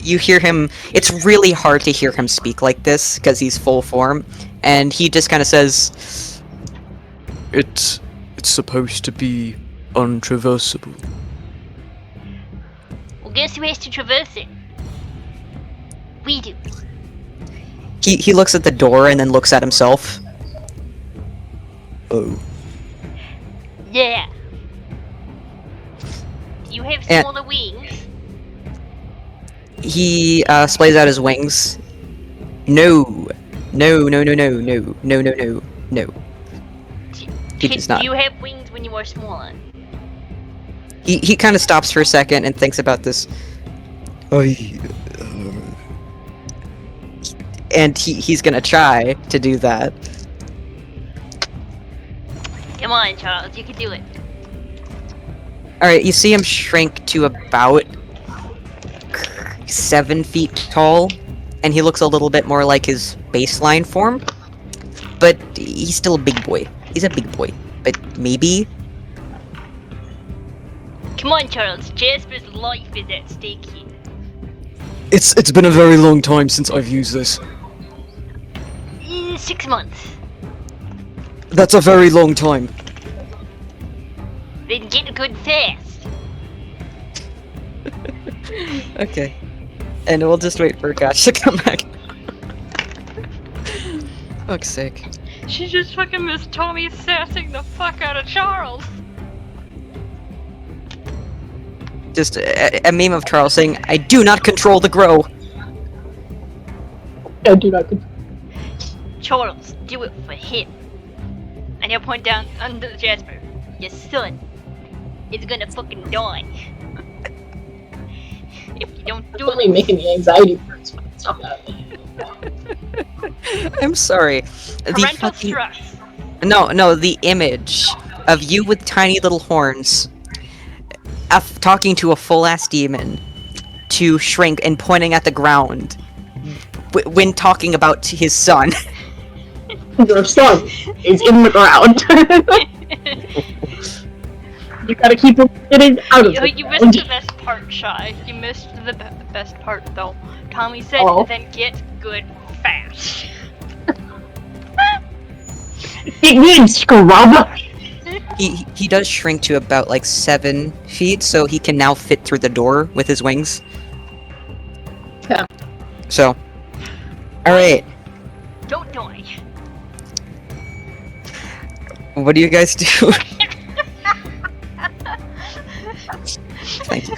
You hear him. It's really hard to hear him speak like this because he's full form, and he just kind of says, It's supposed to be untraversable. Well, guess who has to traverse it? We do. he looks at the door and then looks at himself. Oh. Yeah. You have And- smaller wings. He splays out his wings. No. No, no, no, no, no, no, no, no, no. He does not. Do you have wings when you are smaller? He kind of stops for a second and thinks about this. And he's gonna try to do that. Come on, Charles, you can do it. Alright, you see him shrink to about 7 feet tall, and he looks a little bit more like his baseline form. But he's still a big boy. He's a big boy. But maybe. Come on, Charles. Jasper's life is at stake here. It's been a very long time since I've used this. 6 months. That's a very long time. Then get good fast. Okay. And we'll just wait for Gotch to come back. Fuck's sake. She just fucking missed Tommy sassing the fuck out of Charles. Just a meme of Charles saying, I do not control the grow. I do not. Charles, do it for him. And he'll point down under Jasper. Your son is gonna fucking die. If you don't do Only it. making the anxiety parts. Stop that. I'm sorry. The Parental fucking... stress. No, the image of you with tiny little horns talking to a full-ass demon to shrink and pointing at the ground when talking about his son. Your son is in the ground. You gotta keep him getting out of You it. missed the best part, Shy. You missed the best part, though. Tommy said, Oh. then get good fast. It means scrub. He does shrink to about like 7 feet, so he can now fit through the door with his wings. Yeah. So, alright, Don't die. what do you guys do? Thank you.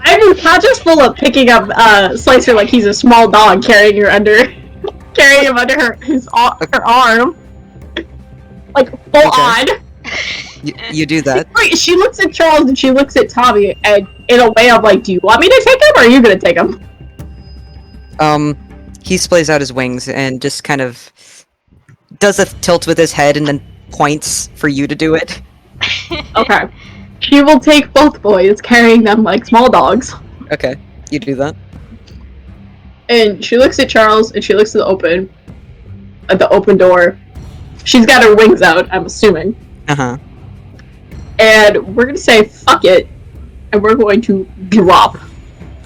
I'm just full of picking up Slicer like he's a small dog, carrying him under her arm, like full on. You do that. Wait, she looks at Charles and she looks at Tommy, and in a way, I'm like, "Do you want me to take him, or are you gonna take him?" He splays out his wings and just kind of does a tilt with his head and then points for you to do it. Okay. She will take both boys, carrying them like small dogs. Okay, you do that. And she looks at Charles, and she looks at the open door. She's got her wings out, I'm assuming. Uh-huh. And we're gonna say, fuck it, and we're going to drop.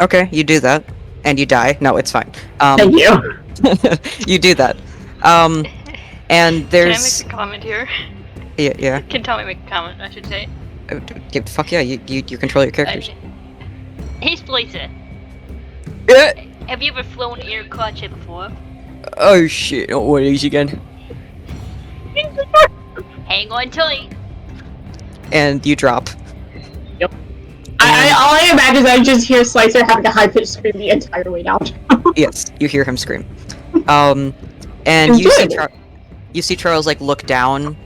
Okay, you do that. And you die. No, it's fine. Thank you. You do that. And there's... Can I make a comment here? Yeah. Can Tommy make a comment, I should say? Fuck yeah, you control your characters. Hey, Splicer. Have you ever flown air Kacha before? Oh shit, not one of these again. Hang on tight. And you drop. All I imagine is I just hear Slicer having a high-pitched scream the entire way down. Yes, you hear him scream. And you see Charles like look down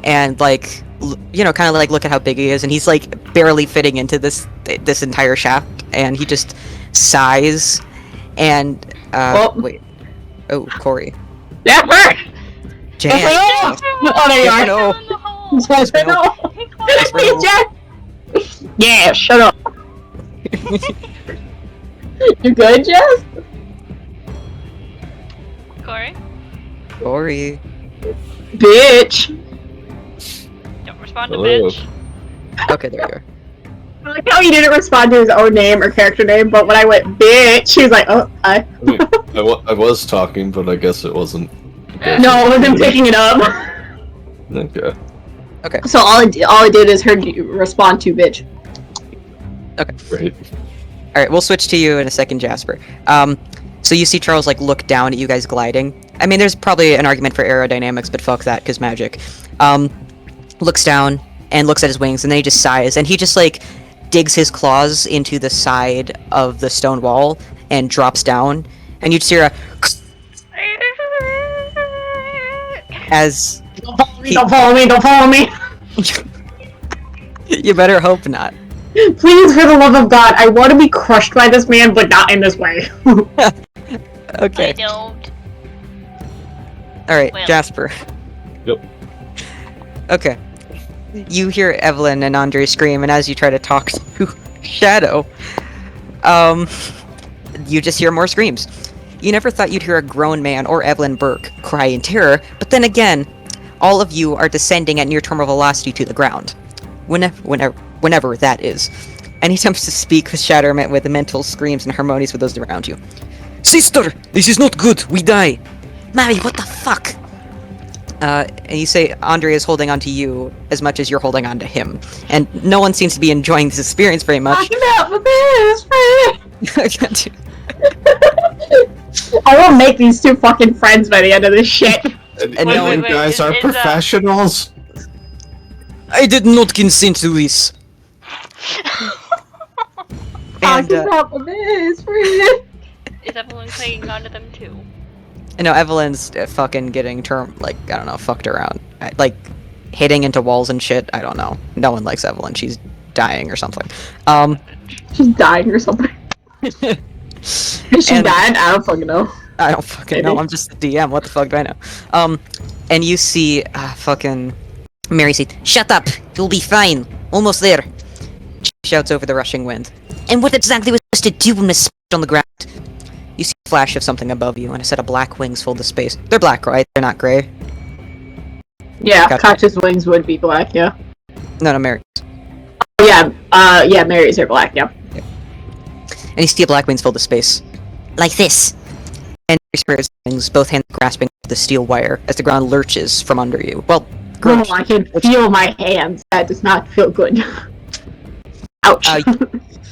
and like kind of like look at how big he is, and he's like barely fitting into this entire shaft, and he just sighs and wait. Oh, Corey. Jasper! Jan. Oh, there you are. No. Jasper, no! no. Jasper! Yeah, shut up. You good, Jess? Corey? Corey. Bitch! respond to Hello. bitch. Okay, there you are. I like how he didn't respond to his own name or character name, but when I went bitch, he was like, "Oh, hi." I mean, I was talking, but I guess it wasn't. No, it wasn't picking it up. Okay. So all I did is heard you respond to bitch. Great. All right, we'll switch to you in a second, Jasper. So you see Charles like look down at you guys gliding. I mean, there's probably an argument for aerodynamics, but fuck that, cause magic. Looks down and looks at his wings, and then he just sighs, and he just like digs his claws into the side of the stone wall and drops down, and you just hear a as Don't follow me! Don't follow me! Don't follow me! you better hope not. Please, for the love of God, I want to be crushed by this man, but not in this way. I Okay. don't. All right, Well. Jasper. Yep. Okay. You hear Evelyn and Andre scream, and as you try to talk to Shadow, you just hear more screams. You never thought you'd hear a grown man or Evelyn Burke cry in terror, but then again, all of you are descending at near terminal velocity to the ground. Whenever that is. Any attempts to speak with Shadow met with mental screams and harmonies with those around you. Sister, this is not good. We die. Mary, what the fuck? And you say Andre is holding on to you as much as you're holding on to him. And no one seems to be enjoying this experience very much. Not my best friend. I can't do- I will make these two fucking friends by the end of this shit. And And no you one- guys are is, professionals. I did not consent to this. and, Not my best friend. Is everyone clinging onto them too? no, Evelyn's fucking getting I don't know, fucked around. Like, hitting into walls and shit, I don't know. No one likes Evelyn, she's dying or something. She's dying or something. Is she And- died? I don't fucking know. I don't fucking know, I'm just the DM, what the fuck do I know? And you see, fucking Mary say, "Shut up! You'll be fine! Almost there!" She shouts over the rushing wind. "And what exactly was supposed to do when we smashed on the ground?" You see a flash of something above you, and a set of black wings fill the space. They're black, right? They're not gray? Yeah, Gotcha. Katya's wings would be black, yeah. No, Mary. Oh, yeah, Mary's are black, yeah. And you see black wings fill the space. Like this! And Mary spreads wings, both hands grasping the steel wire, as the ground lurches from under you. Well, Oh, I can feel my hands. That does not feel good. Ouch.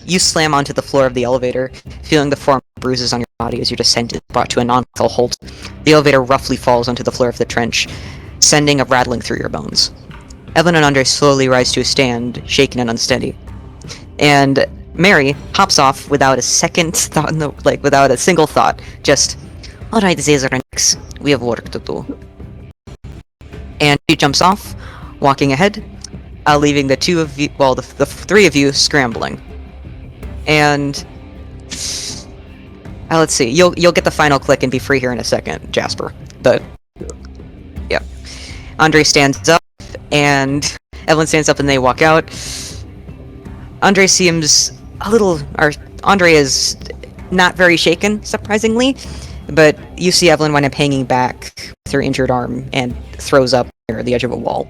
You slam onto the floor of the elevator, feeling the form of bruises on your body as your descent is brought to a non-lethal halt. The elevator roughly falls onto the floor of the trench, sending a rattling through your bones. Evelyn and Andre slowly rise to a stand, shaken and unsteady. And Mary hops off without a second thought, without a single thought. Just, "Alright, Zazarenix, we have work to do." And she jumps off, walking ahead, leaving the two of you, well, the three of you scrambling. And let's see, you'll get the final click and be free here in a second, Jasper. But yeah, Andre stands up, and Evelyn stands up, and they walk out. Andre seems Andre is not very shaken, surprisingly, but you see Evelyn wind up hanging back with her injured arm and throws up near the edge of a wall.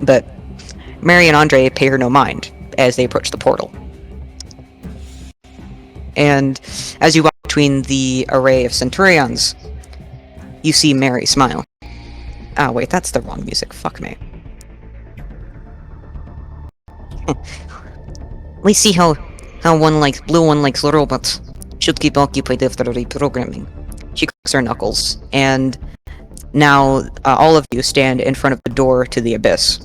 But Mary and Andre pay her no mind as they approach the portal. And as you walk between the array of Centurions, you see Mary smile. Ah, wait, that's the wrong music. Fuck me. We see how blue one likes robots. Should keep occupied after reprogramming. She cracks her knuckles, and now all of you stand in front of the door to the abyss.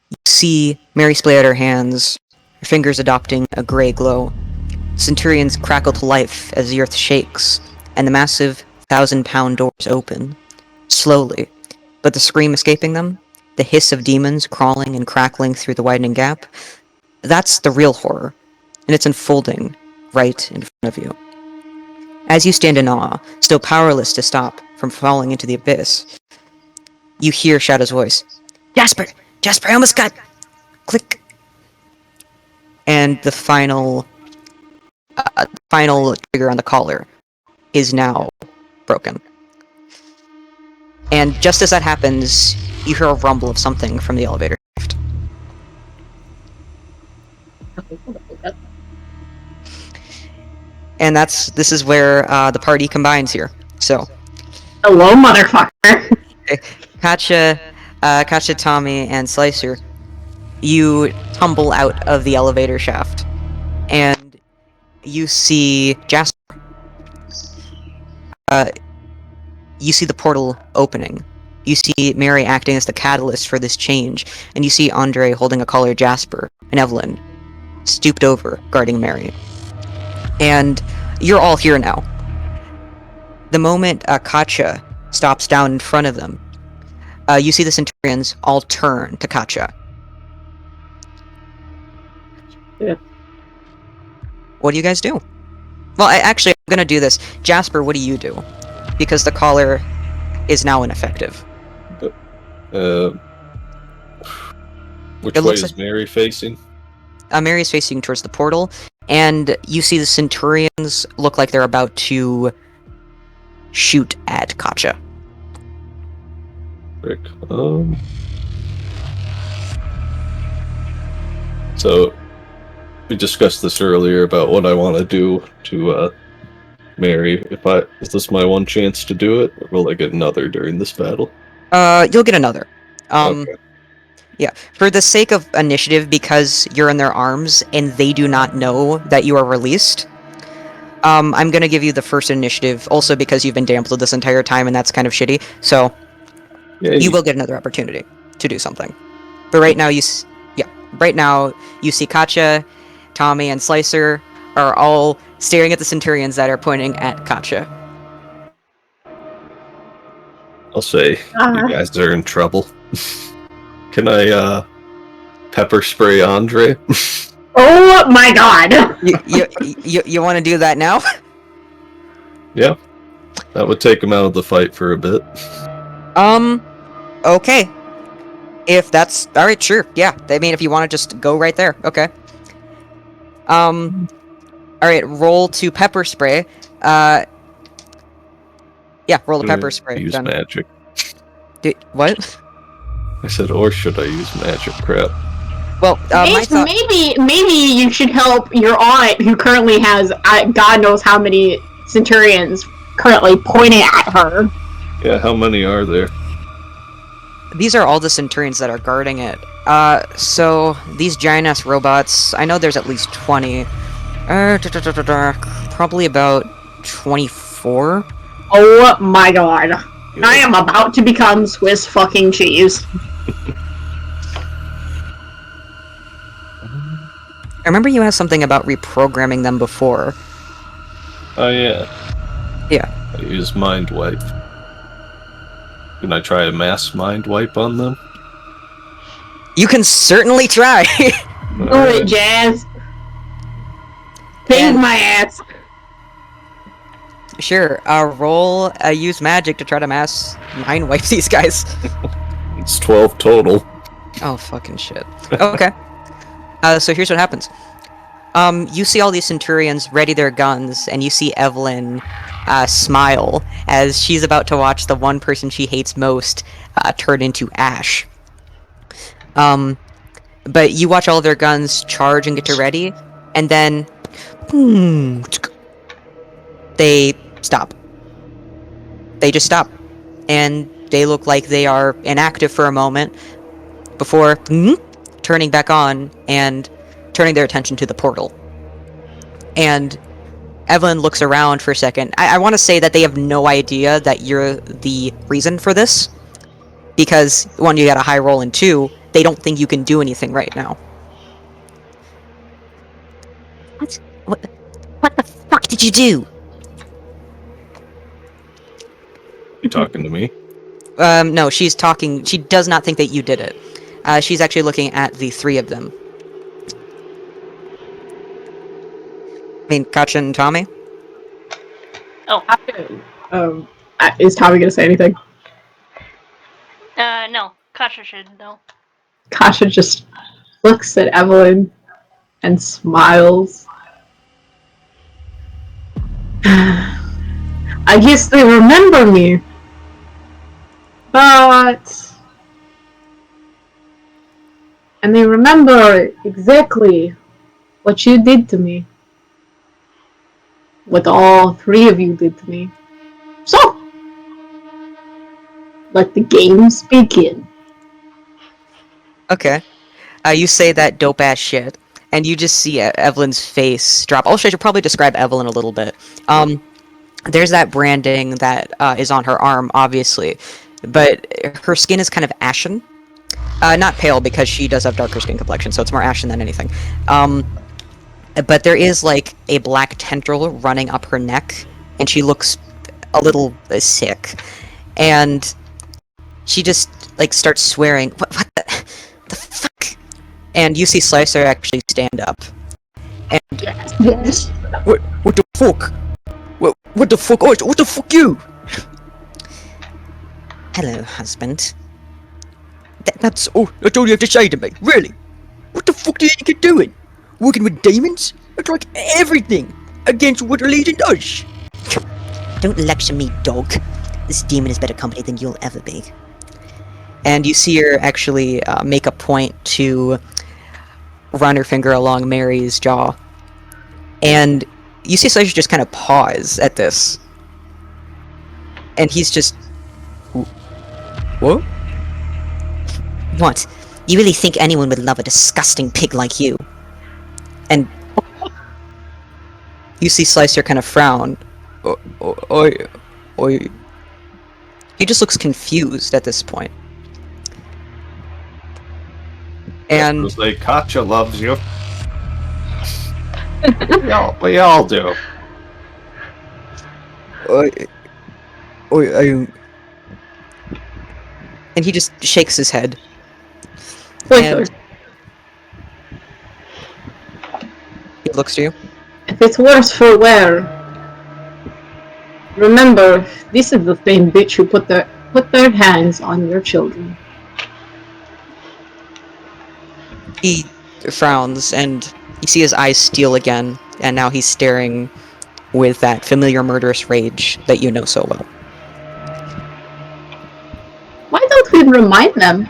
You see Mary splay out her hands, her fingers adopting a gray glow. Centurions crackle to life as the earth shakes, and the massive 1,000-pound doors open. Slowly, but the scream escaping them, the hiss of demons crawling and crackling through the widening gap, that's the real horror, and it's unfolding right in front of you. As you stand in awe, still powerless to stop from falling into the abyss, you hear Shadow's voice. Jasper, I almost got... Click. And the final trigger on the collar is now broken. And just as that happens, you hear a rumble of something from the elevator shaft. And this is where the party combines here. So, Hello, motherfucker. Katja, Tommy, and Slicer, you tumble out of the elevator shaft, and you see Jasper. You see the portal opening. You see Mary acting as the catalyst for this change, and you see Andre holding a collar Jasper, and Evelyn stooped over, guarding Mary. And you're all here now. The moment Katja stops down in front of them, you see the Centurions all turn to Katja. Yeah. What do you guys do? Well, I'm gonna do this. Jasper, what do you do? Because the collar is now ineffective. Which It way looks is Mary facing? Mary's facing towards the portal, and you see the Centurions look like they're about to shoot at Katja. Rick. So we discussed this earlier about what I want to do to Mary. Is this my one chance to do it, or will I get another during this battle? You'll get another. Okay. Yeah, for the sake of initiative, because you're in their arms and they do not know that you are released, I'm gonna give you the first initiative, also because you've been dampened this entire time and that's kind of shitty, so Yay. you will get another opportunity to do something. But right now, you see Katja, Tommy, and Slicer are all staring at the Centurions that are pointing at Katja. I'll say you guys are in trouble. Can I pepper spray Andre? Oh my god. You want to do that now? Yeah. That would take him out of the fight for a bit. Okay. If that's alright, sure. Yeah. I mean, if you want to just go right there. Okay. Alright, roll to pepper spray. Yeah, roll the pepper spray. Use Done. magic. What? I said, or should I use magic? Crap. Well, my thought... maybe you should help your aunt, who currently has God knows how many Centurions currently pointing at her. Yeah, how many are there? These are all the Centurions that are guarding it. So these giant-ass robots, I know there's at least 20. Probably about 24. Oh my god. I am about to become Swiss fucking cheese. I remember you asked something about reprogramming them before. Oh, yeah. Yeah. I use Mind Wipe. Can I try a mass Mind Wipe on them? You can certainly try! Do it, Jazz. Save my ass. Sure, roll, use magic to try to mass mind wipe these guys. It's 12 total. Oh, fucking shit. Okay. So here's what happens. You see all these Centurions ready their guns, and you see Evelyn smile as she's about to watch the one person she hates most turn into ash. But you watch all of their guns charge and get to ready, and then... they stop. They just stop. And they look like they are inactive for a moment before turning back on and turning their attention to the portal. And Evelyn looks around for a second. I want to say that they have no idea that you're the reason for this. Because, one, you got a high roll, and two, they don't think you can do anything right now. What the fuck did you do? You talking to me? No, she's talking. She does not think that you did it. She's actually looking at the three of them. I mean, Katja and Tommy? Oh. Is Tommy gonna say anything? No. Kasha should know. Kasha just looks at Evelyn and smiles. I guess they remember me. But And they remember exactly what you did to me. What all three of you did to me. So, let the games begin. Okay. You say that dope ass shit, and you just see Evelyn's face drop. Also, I should probably describe Evelyn a little bit. There's that branding that is on her arm, obviously, but her skin is kind of ashen. Not pale because she does have darker skin complexion, so it's more ashen than anything. But there is like a black tendril running up her neck, and she looks a little sick. And she just like starts swearing. What the fuck? And you see Slicer actually stand up. And Yes. What the fuck? What the fuck? Oh, what the fuck you? hello, husband. That's all you have to say to me, really? What the fuck do you think you're doing? Working with demons? It's like everything against what religion does. Don't lecture me, dog. This demon is better company than you'll ever be. And you see her actually make a point to run her finger along Mary's jaw. And you see Slicer just kind of pause at this. And he's just... What? What? You really think anyone would love a disgusting pig like you? And you see Slicer kind of frown. He just looks confused at this point. And It like Katja loves you. we all do. and he just shakes his head. Wait, And he looks to you. if it's worse for wear, remember, this is the same bitch who put their hands on your children. He frowns, and you see his eyes steel again, and now he's staring with that familiar murderous rage that you know so well. Why don't we remind them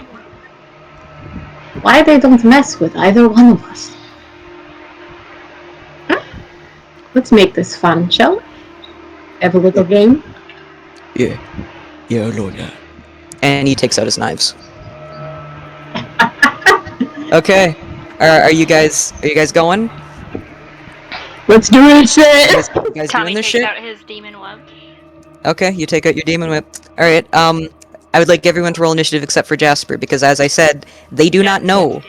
why they don't mess with either one of us? Huh? Let's make this fun, shall we? Have a little game? Yeah, I know that. And he takes out his knives. Okay. Are you guys going? Let's do it, You shit! guys doing Tommy this takes shit? out his demon web. Okay, you take out your demon whip. Alright, I would like everyone to roll initiative except for Jasper, because as I said, they do not know.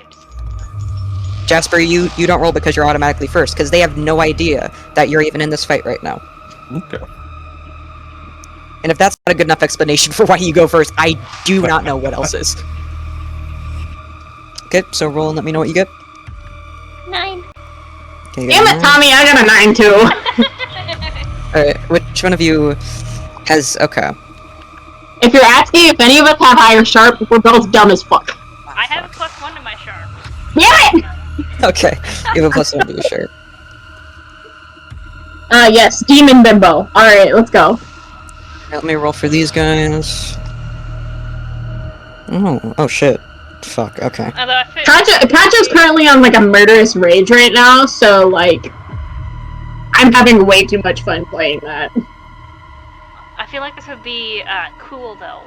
Jasper, you don't roll because you're automatically first, because they have no idea that you're even in this fight right now. Okay. And if that's not a good enough explanation for why you go first, I do not know what else is. Okay, so roll and let me know what you get. 9. Okay, you got Damn it, a 9. Tommy, I got a 9 too. Alright, which one of you has... Okay. If you're asking if any of us have higher sharp, we're both dumb as fuck. I have a +1 to my sharp. Damn it! Okay, you have a +1 to your shirt. Yes, Demon Bimbo. Alright, let's go. Let me roll for these guys. Oh shit. Fuck, okay. Although I feel Katja's currently on like a murderous rage right now, so like I'm having way too much fun playing that. I feel like this would be cool though,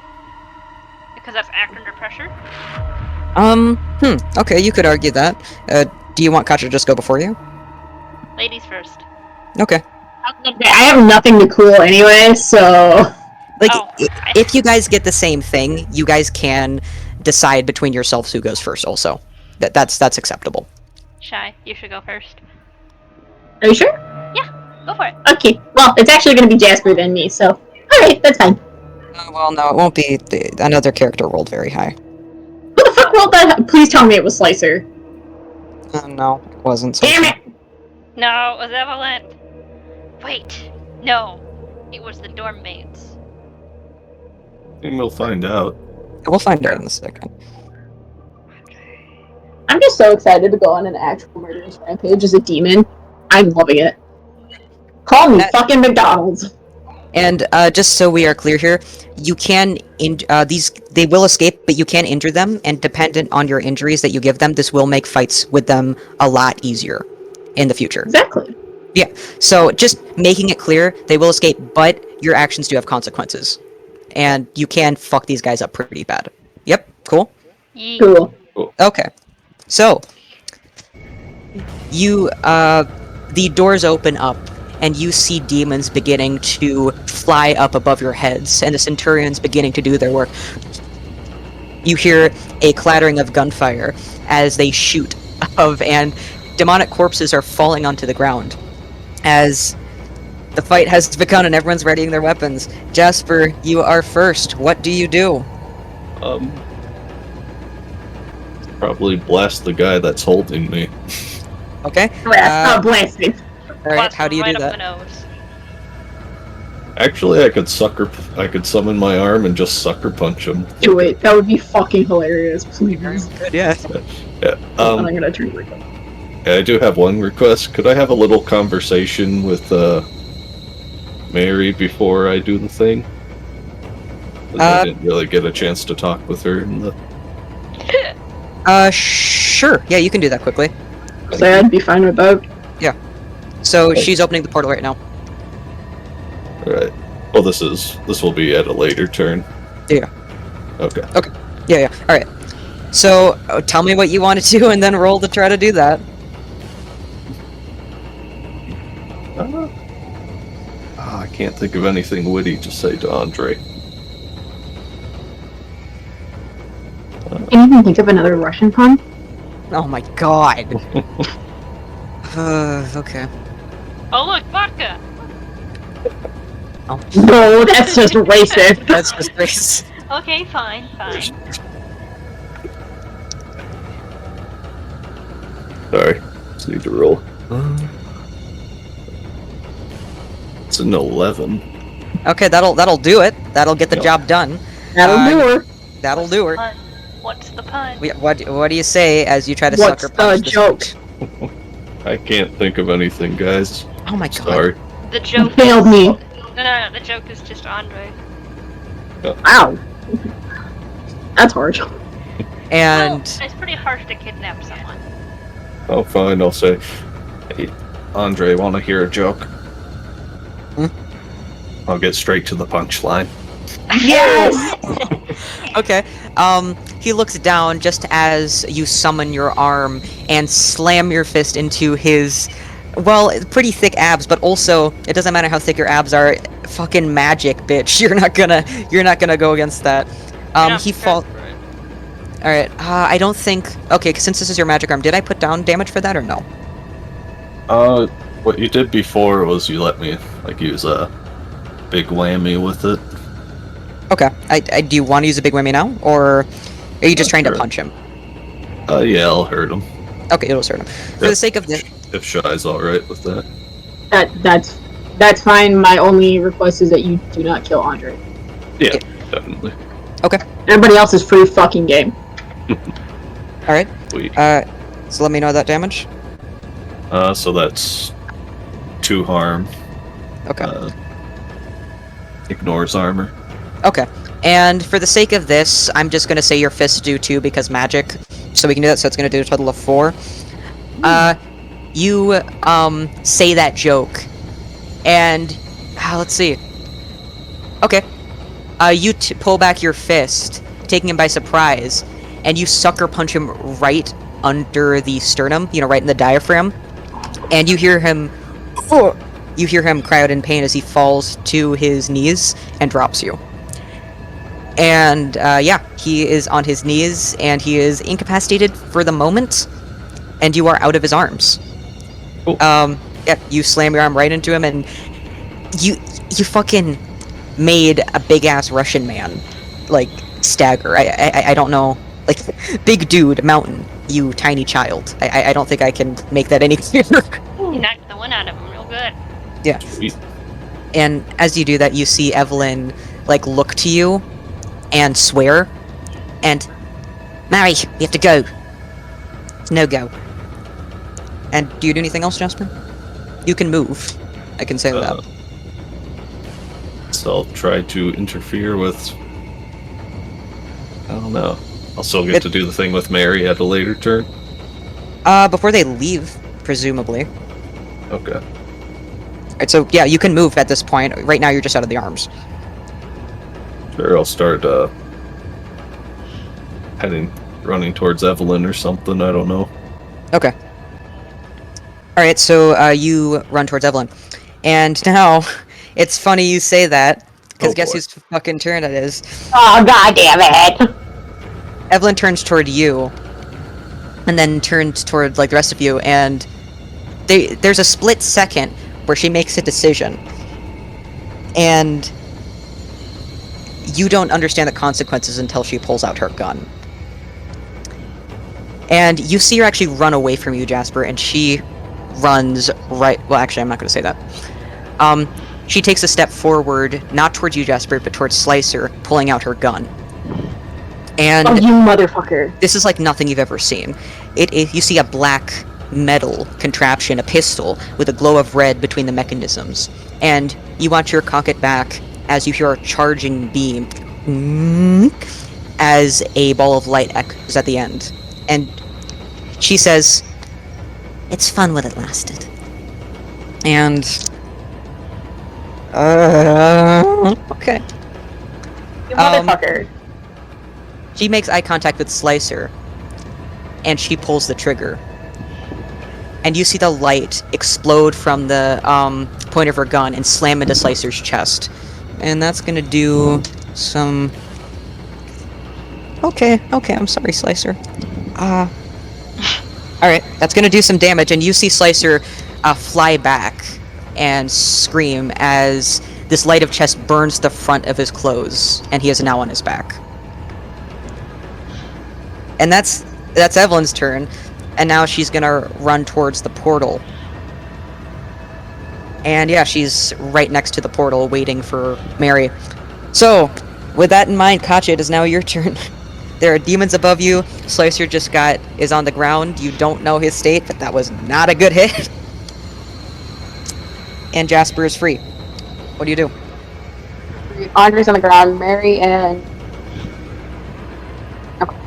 because that's act under pressure. Okay, you could argue that. Do you want Katja to just go before you? Ladies first. Okay. I have nothing to cool anyway, so Like, Oh, if you guys get the same thing, you guys can decide between yourselves who goes first also. That's acceptable. Shy, you should go first. are you sure? Go for it. Okay, well, it's actually gonna be Jasper than me, so alright, that's fine. Well, no, it won't be. Another character rolled very high. Who the fuck rolled that? Please tell me it was Slicer. No, it wasn't. So Damn it! No, it was Evelyn. Wait, no, it was the dorm mates. And we'll find out. We'll find out in a second. I'm just so excited to go on an actual murderous rampage as a demon. I'm loving it. Call me That- fucking McDonald's. And just so we are clear here, you can they will escape, but you can injure them, and dependent on your injuries that you give them, this will make fights with them a lot easier in the future. Exactly. Yeah. So just making it clear, they will escape, but your actions do have consequences, and you can fuck these guys up pretty bad. Yep. Cool. Yeet. Cool. Okay. So you the doors open up and you see demons beginning to fly up above your heads and the centurions beginning to do their work. You hear a clattering of gunfire as they shoot and demonic corpses are falling onto the ground as the fight has begun and everyone's readying their weapons. Jasper, you are first. What do you do? Probably blast the guy that's holding me. Okay. Blasting. Alright, Blast how do you right do up that? the nose. Actually, I could summon my arm and just sucker punch him. Do it. That would be fucking hilarious. Please. Good, yeah. Yeah. I'm gonna turn it back. I do have one request. Could I have a little conversation with Mary before I do the thing? 'Cause I didn't really get a chance to talk with her in the. Sure. Yeah, you can do that quickly. So I'd be fine with that. So she's opening the portal right now. Alright. Well, this will be at a later turn. Yeah. Okay. Yeah. Alright. So, tell me what you want to do and then roll to try to do that. I can't think of anything witty to say to Andre. Can you even think of another Russian pun? Oh my god. Okay. Oh look, vodka! No, that's just racist. That's just race. Okay, fine. Sorry. Just need to roll. It's an 11. Okay, that'll do it. That'll get the Yep. job done. That'll do her. That'll do her. Pun. What's the pun? What do you say as you try to What's sucker punch the this joke? bitch? I can't think of anything, guys. Oh my god. Sorry. The joke Failed me. No, the joke is just Andre. Ow. That's harsh. And Well, it's pretty harsh to kidnap someone. Oh, fine. I'll say, hey, Andre, want to hear a joke? I'll get straight to the punchline. Yes! okay, he looks down just as you summon your arm and slam your fist into his, well, pretty thick abs, but also, it doesn't matter how thick your abs are, fucking magic, bitch. You're not gonna go against that. He falls. Alright, I don't think, okay, since this is your magic arm, did I put down damage for that or no? What you did before was you let me, use a big whammy with it. Okay, do you want to use a big whammy now, or are you just trying to Sure. punch him? Yeah, I'll hurt him. Okay, it'll hurt him. For the sake of this, If Shy's alright with that. That's fine. My only request is that you do not kill Andre. Yeah, definitely. Everybody else is free fucking game. alright, Sweet. so let me know that damage. So that's 2 harm. Okay. Ignores armor. Okay, and for the sake of this, I'm just gonna say your fists do 2 because magic, so we can do that, so it's gonna do a total of 4. You, say that joke, and, let's see. Okay. You pull back your fist, taking him by surprise, and you sucker punch him right under the sternum, right in the diaphragm, and you hear him cry out in pain as he falls to his knees and drops you. And, he is on his knees, and he is incapacitated for the moment, and you are out of his arms. Cool. You slam your arm right into him, and you fucking made a big-ass Russian man, stagger. I don't know, big dude, mountain, you tiny child. I don't think I can make that any clearer. You knocked the one out of him real good. Yeah. Sweet. And as you do that, you see Evelyn, look to you and swear, and, Mary, you have to go. It's no go. And do you do anything else, Jasper? You can move. I can say that. guess I'll try to interfere with. I don't know. I'll still get to do the thing with Mary at a later turn. Before they leave, presumably. Okay. Alright, so yeah, you can move at this point. Right now, you're just out of the arms. Sure, I'll start running towards Evelyn or something. I don't know. Okay. Alright, so you run towards Evelyn. And now, it's funny you say that, because Oh, guess boy. whose fucking turn it is? Oh, god damn it! Evelyn turns toward you, and then turns toward, like, the rest of you, and there's a split second where she makes a decision. And you don't understand the consequences until she pulls out her gun. And you see her actually run away from you, Jasper, and she runs right... Well, actually, I'm not going to say that. She takes a step forward, not towards you, Jasper, but towards Slicer, pulling out her gun. And Oh, you motherfucker. this is like nothing you've ever seen. You see a black metal contraption, a pistol, with a glow of red between the mechanisms. And you watch her cock it back as you hear a charging beam as a ball of light echoes at the end. And she says, "It's fun while it lasted." And... okay. You motherfucker. She makes eye contact with Slicer, and she pulls the trigger. And you see the light explode from the point of her gun and slam into Slicer's chest. And that's gonna do some... Okay, I'm sorry, Slicer. Alright, that's gonna do some damage, and you see Slicer fly back and scream as this light of chest burns the front of his clothes, and he is now on his back. And that's Evelyn's turn, and now she's gonna run towards the portal. And yeah, she's right next to the portal, waiting for Mary. So, with that in mind, Katya, it is now your turn. There are demons above you. Slicer is on the ground. You don't know his state, but that was not a good hit. And Jasper is free. What do you do? Andre's on the ground, Mary and... Okay.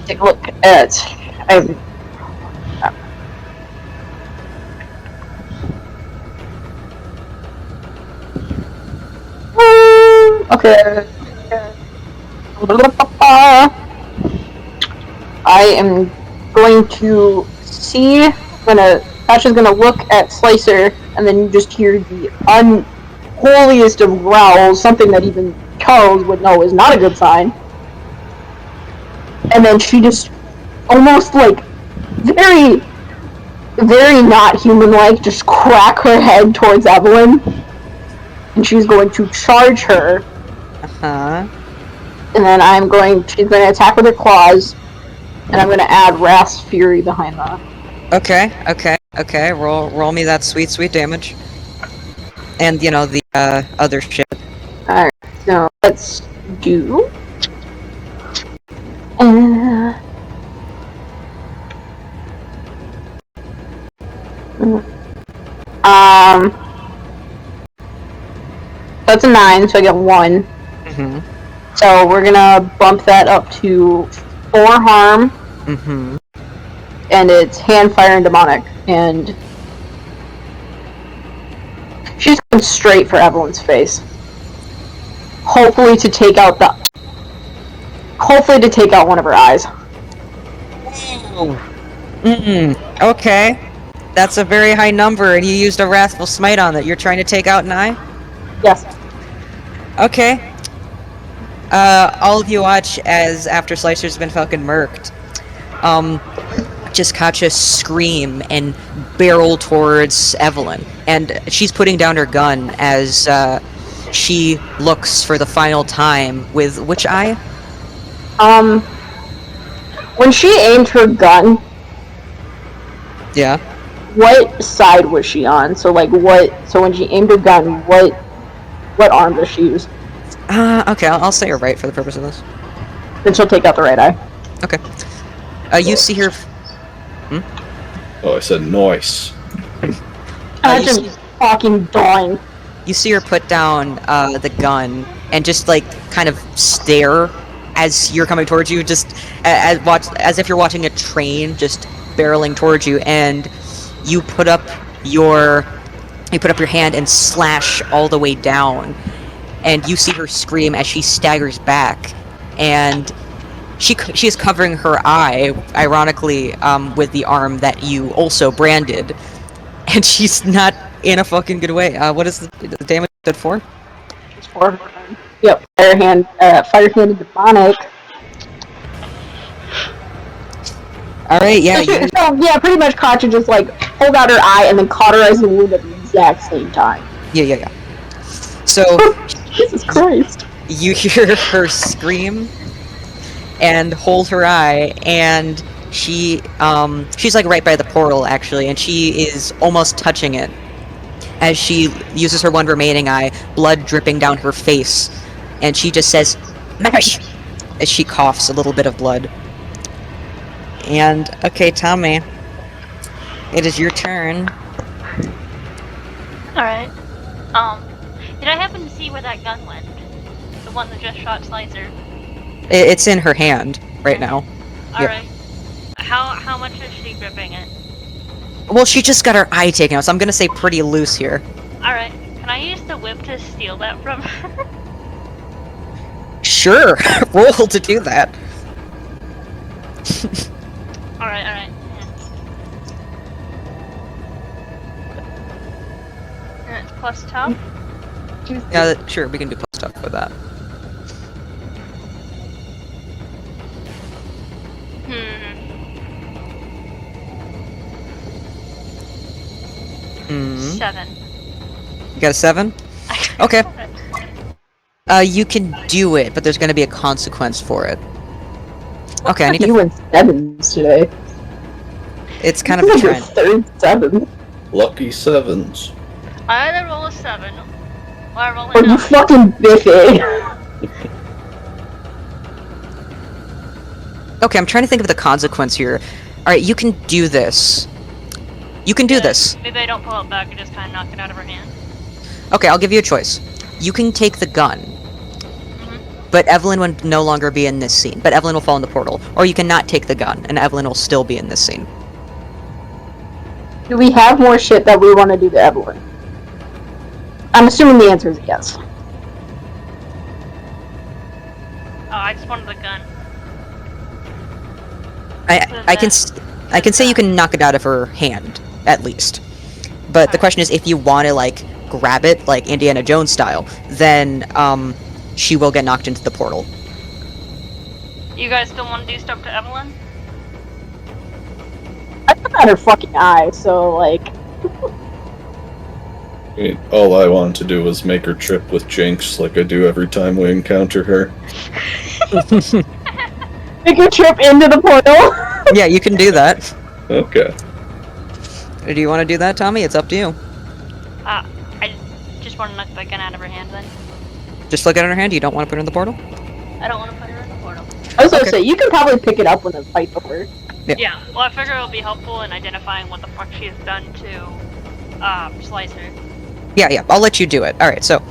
Take a look at... Okay. I am going to see... Tasha's gonna look at Slicer, and then you just hear the unholiest of growls, something that even Charles would know is not a good sign. And then she just almost like very, very not human-like, just crack her head towards Evelyn. And she's going to charge her. Uh-huh. And then she's gonna attack with her claws, and I'm gonna add Wrath's Fury behind that. Okay. Roll me that sweet damage. And, you know, the, other shit. Alright, so let's do... That's a 9, so I get 1. Mm-hmm. So we're gonna bump that up to 4 harm. Mm-hmm. And it's hand, fire, and demonic. And she's going straight for Evelyn's face. Hopefully to take out one of her eyes. Okay. That's a very high number, and you used a Wrathful Smite on that. You're trying to take out an eye? Yes. Okay. All of you watch as, after Slicer's been fucking murked, just Katya scream and barrel towards Evelyn. And she's putting down her gun as, she looks for the final time with which eye? When she aimed her gun, Yeah. what side was she on? So when she aimed her gun, what arm does she use? Okay, I'll say her right for the purpose of this. Then she'll take out the right eye. Okay. You see her... Oh, I said nice. I you just fucking dying. You see her put down the gun and just like kind of stare as you're coming towards you, just as if you're watching a train just barreling towards you, and you put up your hand and slash all the way down, and you see her scream as she staggers back, and she is covering her eye, ironically, with the arm that you also branded, and she's not in a fucking good way. What is the damage good for? It's for her. Yep, fire-handed demonic. Alright, yeah, you, So, yeah, pretty much Katja just like pulled out her eye and then cauterized the wound at the exact same time. yeah. So, Jesus Christ. you hear her scream and hold her eye, and she's like right by the portal, actually, and she is almost touching it as she uses her one remaining eye, blood dripping down her face, and she just says, "Mary," as she coughs a little bit of blood. And, okay, Tommy, it is your turn. Alright. Did I happen to see where that gun went? The one that just shot Slicer? It's in her hand right now. Alright. How much is she gripping it? Well, she just got her eye taken out, so I'm gonna say pretty loose here. Alright. Can I use the whip to steal that from her? Sure, roll to do that. Alright. Yeah. It's plus top? Yeah, sure, we can do plus stuff with that. Hmm. 7. You got a 7? Okay. You can do it, but there's gonna be a consequence for it. Okay, I need You to. went 7s today. It's kind of This a is your trend. third 7. Lucky sevens. I either roll a 7 or I roll Or a you 9. fucking biffy. Okay, I'm trying to think of the consequence here. Alright, you can do this. You can do this. Maybe I don't pull it back and just kind of knock it out of her hand. Okay, I'll give you a choice. You can take the gun, but Evelyn would no longer be in this scene. But Evelyn will fall in the portal. Or you cannot take the gun, and Evelyn will still be in this scene. Do we have more shit that we want to do to Evelyn? I'm assuming the answer is yes. Oh, I just wanted the gun. I can say you can knock it out of her hand, at least. But the question is, if you want to, like, grab it, like Indiana Jones style, then, she will get knocked into the portal. You guys still want to do stuff to Evelyn? I took out her fucking eye, so, like... I mean, all I wanted to do was make her trip with Jinx like I do every time we encounter her. Make her trip into the portal! Yeah, you can do that. Okay. Do you want to do that, Tommy? It's up to you. I just want to knock the gun out of her hand then. Just look at her hand, you don't want to put her in the portal? I don't want to put her in the portal. I was gonna Okay. say, you can probably pick it up when the fight's over. Yeah, well I figure it'll be helpful in identifying what the fuck she has done to, Slicer. Yeah, I'll let you do it. Alright, so,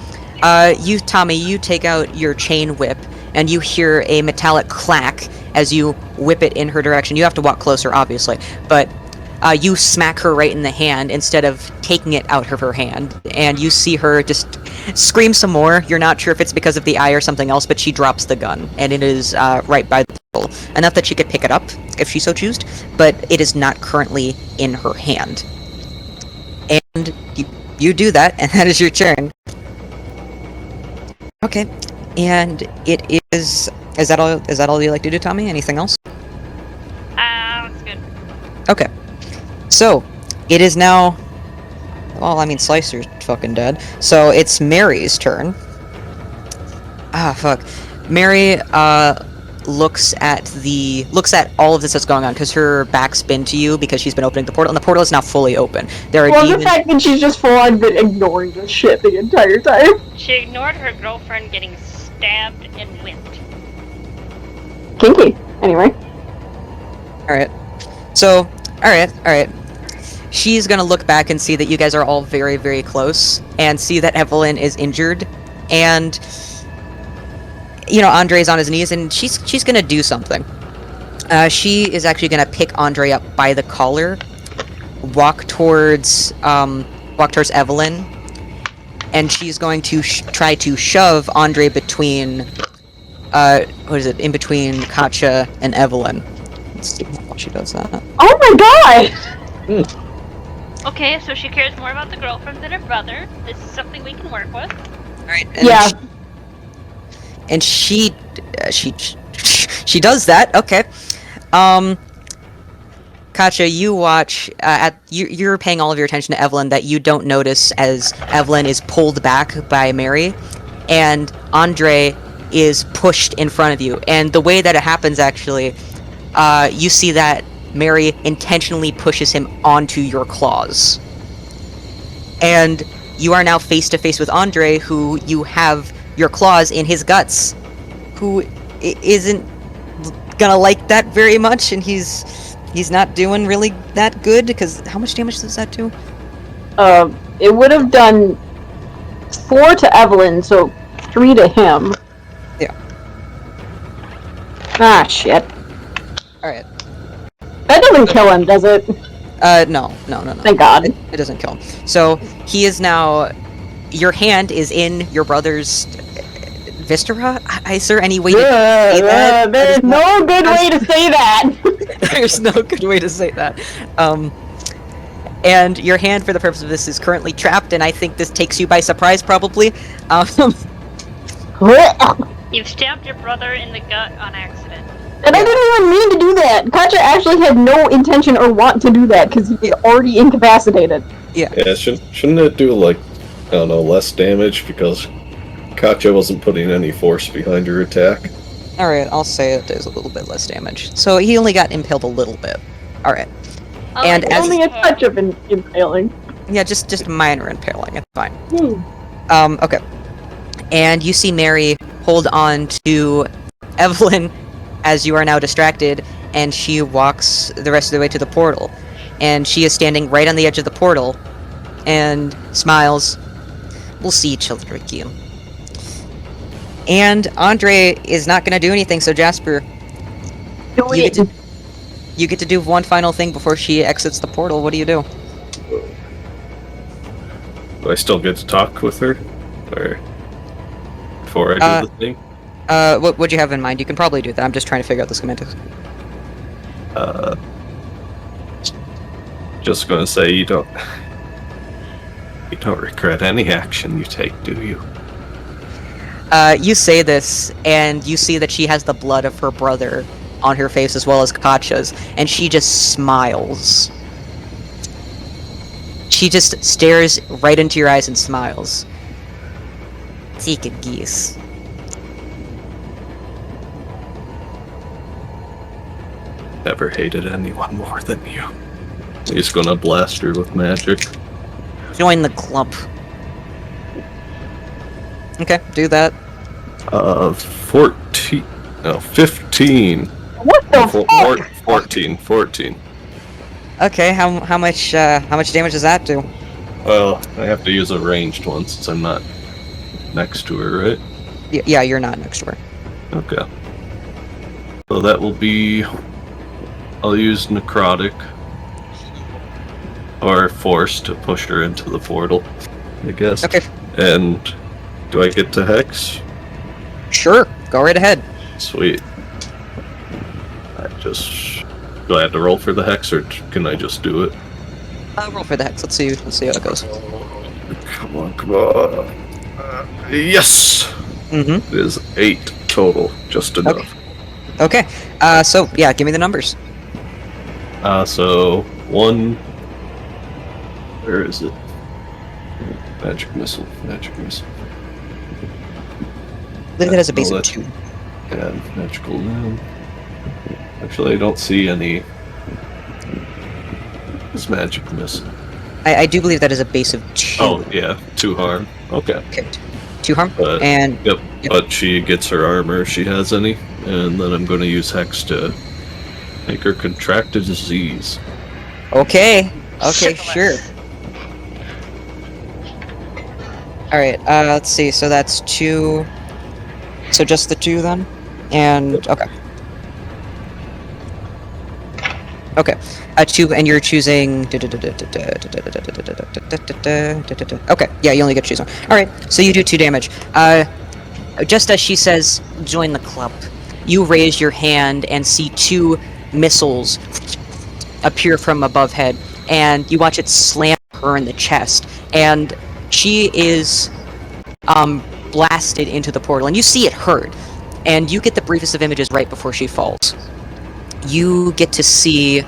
you, Tommy, you take out your chain whip, and you hear a metallic clack as you whip it in her direction. You have to walk closer, obviously, but you smack her right in the hand instead of taking it out of her hand, and you see her just scream some more. You're not sure if it's because of the eye or something else, but she drops the gun, and it is right by the portal. Enough that she could pick it up, if she so choosed, but it is not currently in her hand. And you do that, and that is your turn. Okay, and it is... Is that all you like to do, Tommy? Anything else? That's good. Okay. So, it is now... Well, I mean, Slicer's fucking dead. So, it's Mary's turn. Ah, fuck. Mary, looks at all of this that's going on, because her back's been to you, because she's been opening the portal, and the portal is now fully open. There are Well, demons... the fact that she's just full-on been ignoring this shit the entire time. She ignored her girlfriend getting stabbed and whipped. Kinky. Anyway. Alright. So, alright. she's gonna look back and see that you guys are all very, very close, and see that Evelyn is injured, and Andre's on his knees, and she's gonna do something. She is actually gonna pick Andre up by the collar, walk towards Evelyn, and she's going to try to shove Andre between, in between Katja and Evelyn. Let's see how she does that. Oh my god! Okay, so she cares more about the girlfriend than her brother. This is something we can work with. Alright, Yeah. And she does that. Okay. Katja, you watch. You're paying all of your attention to Evelyn that you don't notice as Evelyn is pulled back by Mary, and Andre is pushed in front of you. And the way that it happens, actually, you see that Mary intentionally pushes him onto your claws, and you are now face to face with Andre, who you have your claws in his guts, who isn't gonna like that very much, and he's not doing really that good, because how much damage does that do? It would have done 4 to Evelyn, so 3 to him. Yeah. Ah, shit. Alright. That doesn't kill him, does it? No. Thank God. It doesn't kill him. So, he is now... Your hand is in your brother's... viscera? Is there any way to say that? There's no good way to say that! There's no good way to say that. And your hand, for the purpose of this, is currently trapped, and I think this takes you by surprise, probably. You've stabbed your brother in the gut on accident. And I didn't even mean to do that! Katja actually had no intention or want to do that, because he's already incapacitated. Yeah, shouldn't it do, like, I don't know, less damage, because Katja wasn't putting any force behind her attack? Alright, I'll say it does a little bit less damage. So he only got impaled a little bit. Alright. Oh, And it's as- Only a touch of impaling. Yeah, just minor impaling, it's fine. Hmm. Okay. And you see Mary hold on to Evelyn as you are now distracted, and she walks the rest of the way to the portal. And she is standing right on the edge of the portal, and smiles. We'll see each other again. And Andre is not gonna do anything, so Jasper, Do you it. get to do one final thing before she exits the portal. What do you do? Do I still get to talk with her? Or before I do the thing? What'd you have in mind? You can probably do that. I'm just trying to figure out the semantics. Just gonna say you don't regret any action you take, do you? You say this, and you see that she has the blood of her brother on her face as well as Katja's, and she just smiles. She just stares right into your eyes and smiles. Take it, geese. Never hated anyone more than you. He's gonna blast her with magic. Join the club. Okay, do that. 14. No, 15. What the fuck? 14. Okay, how much damage does that do? Well, I have to use a ranged one since I'm not next to her, right? Yeah, you're not next to her. Okay. So that will be... I'll use necrotic. Or force to push her into the portal, I guess. Okay, And do I get to hex? sure, go right ahead. Sweet. Do I have to roll for the hex, or can I just do it? Roll for the hex. Let's see how it goes. Come on. Yes! Mm-hmm. It is 8 total, just enough. Okay. So yeah, give me the numbers. So 1. Where is it? Magic missile. I believe that has a base of that- 2. Yeah, magical limb. Actually, I don't see any. It's magic missile. I do believe that is a base of 2. Oh yeah, 2 harm. Okay. Okay. 2 harm. But, And yep. Yep. But she gets her armor if she has any, and then I'm going to use hex to make her contract a disease. okay. Okay, sure. Syphilis. Alright, let's see, so that's 2... So just the 2 then? And, okay. Okay, 2, and you're choosing... Okay, yeah, you only get to choose one. Alright, so you do 2 damage. Just as she says, join the club, you raise your hand and see 2 missiles appear from above head, and you watch it slam her in the chest, and she is blasted into the portal, and you see it hurt, and you get the briefest of images right before she falls. You get to see...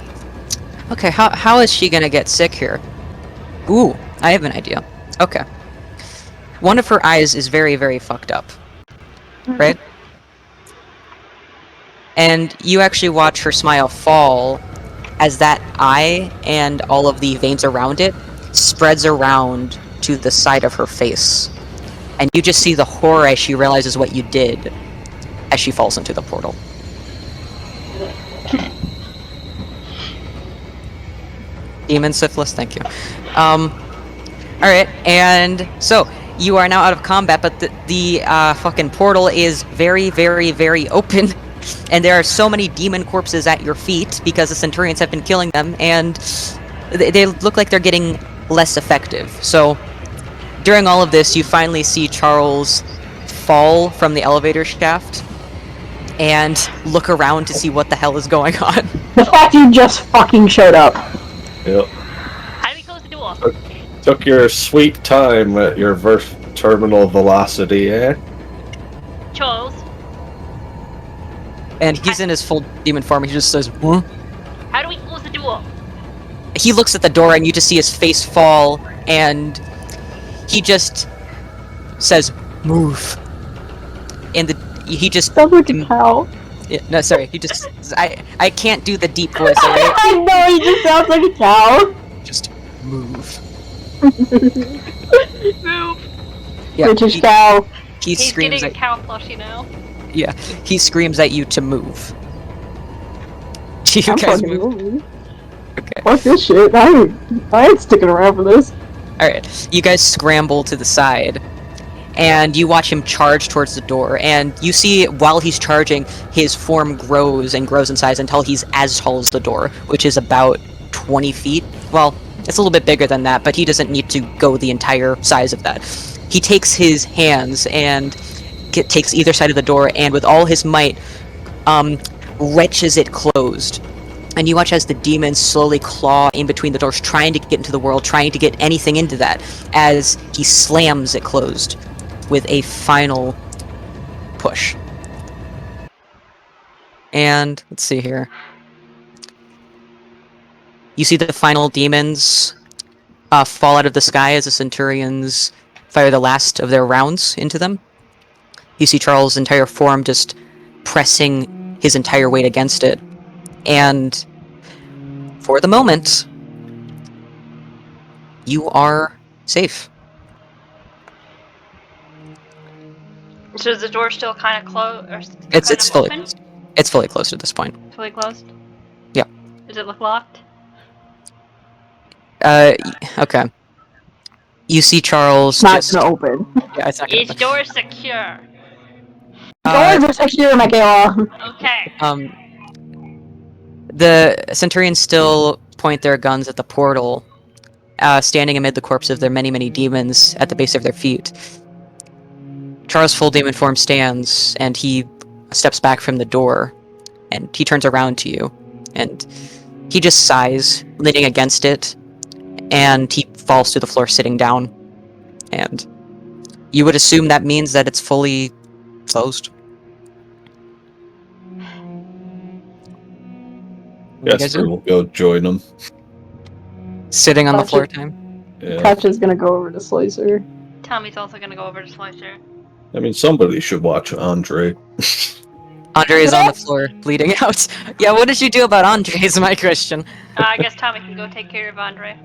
Okay, how is she gonna get sick here? Ooh, I have an idea. Okay. One of her eyes is very, very fucked up. Right? And you actually watch her smile fall as that eye and all of the veins around it spreads around to the side of her face. And you just see the horror as she realizes what you did as she falls into the portal. Demon syphilis, thank you. Alright, and so, you are now out of combat, but the fucking portal is very, very, very open, and there are so many demon corpses at your feet, because the Centurions have been killing them, and they look like they're getting less effective. So, during all of this, you finally see Charles fall from the elevator shaft, and look around to see what the hell is going on. The fact you just fucking showed up. Yep. How do we close the door? Took your sweet time at your terminal velocity, eh? Charles, And he's in his full demon form, he just says, "Huh?" how do we close the door? He looks at the door and you just see his face fall, and he just says, "Move." And he just... Sounds like a cow. Yeah, no, sorry, he just... I can't do the deep voice, alright? I know, he just sounds like a cow. Just move. Move. Yeah, British cow. he He's screams getting a at... cow plushie now. Yeah, he screams at you to move. Do you I'm guys fucking move? moving. Okay. Fuck this shit. I ain't sticking around for this. Alright, you guys scramble to the side, and you watch him charge towards the door, and you see while he's charging, his form grows and grows in size until he's as tall as the door, which is about 20 feet. Well, it's a little bit bigger than that, but he doesn't need to go the entire size of that. He takes his hands and takes either side of the door, and with all his might, wrenches it closed. And you watch as the demons slowly claw in between the doors, trying to get into the world, trying to get anything into that, as he slams it closed with a final push. And, let's see here. You see the final demons fall out of the sky as the Centurions fire the last of their rounds into them. You see Charles' entire form just pressing his entire weight against it. And for the moment, you are safe. So is the door still kind of closed? It's fully open? closed. It's fully closed at this point. Fully closed? Yeah. Does it look locked? Okay. You see Charles It's not just... gonna open. Yeah, it's not gonna Is open. door secure? Doors are secure, Michaela. Okay. The Centurions still point their guns at the portal, standing amid the corpses of their many, many demons at the base of their feet. Charles' full demon form stands, and he steps back from the door, and he turns around to you, and he just sighs, leaning against it, and he falls to the floor sitting down. And you would assume that means that it's fully closed. What do you guys Yes, do? we'll go join them. Sitting on the Gotcha. floor time? Yeah. Katja's gonna go over to Slicer. Tommy's also gonna go over to Slicer. I mean, somebody should watch Andre. Andre is on the floor, bleeding out. Yeah, what did you do about Andre is my question. I guess Tommy can go take care of Andre.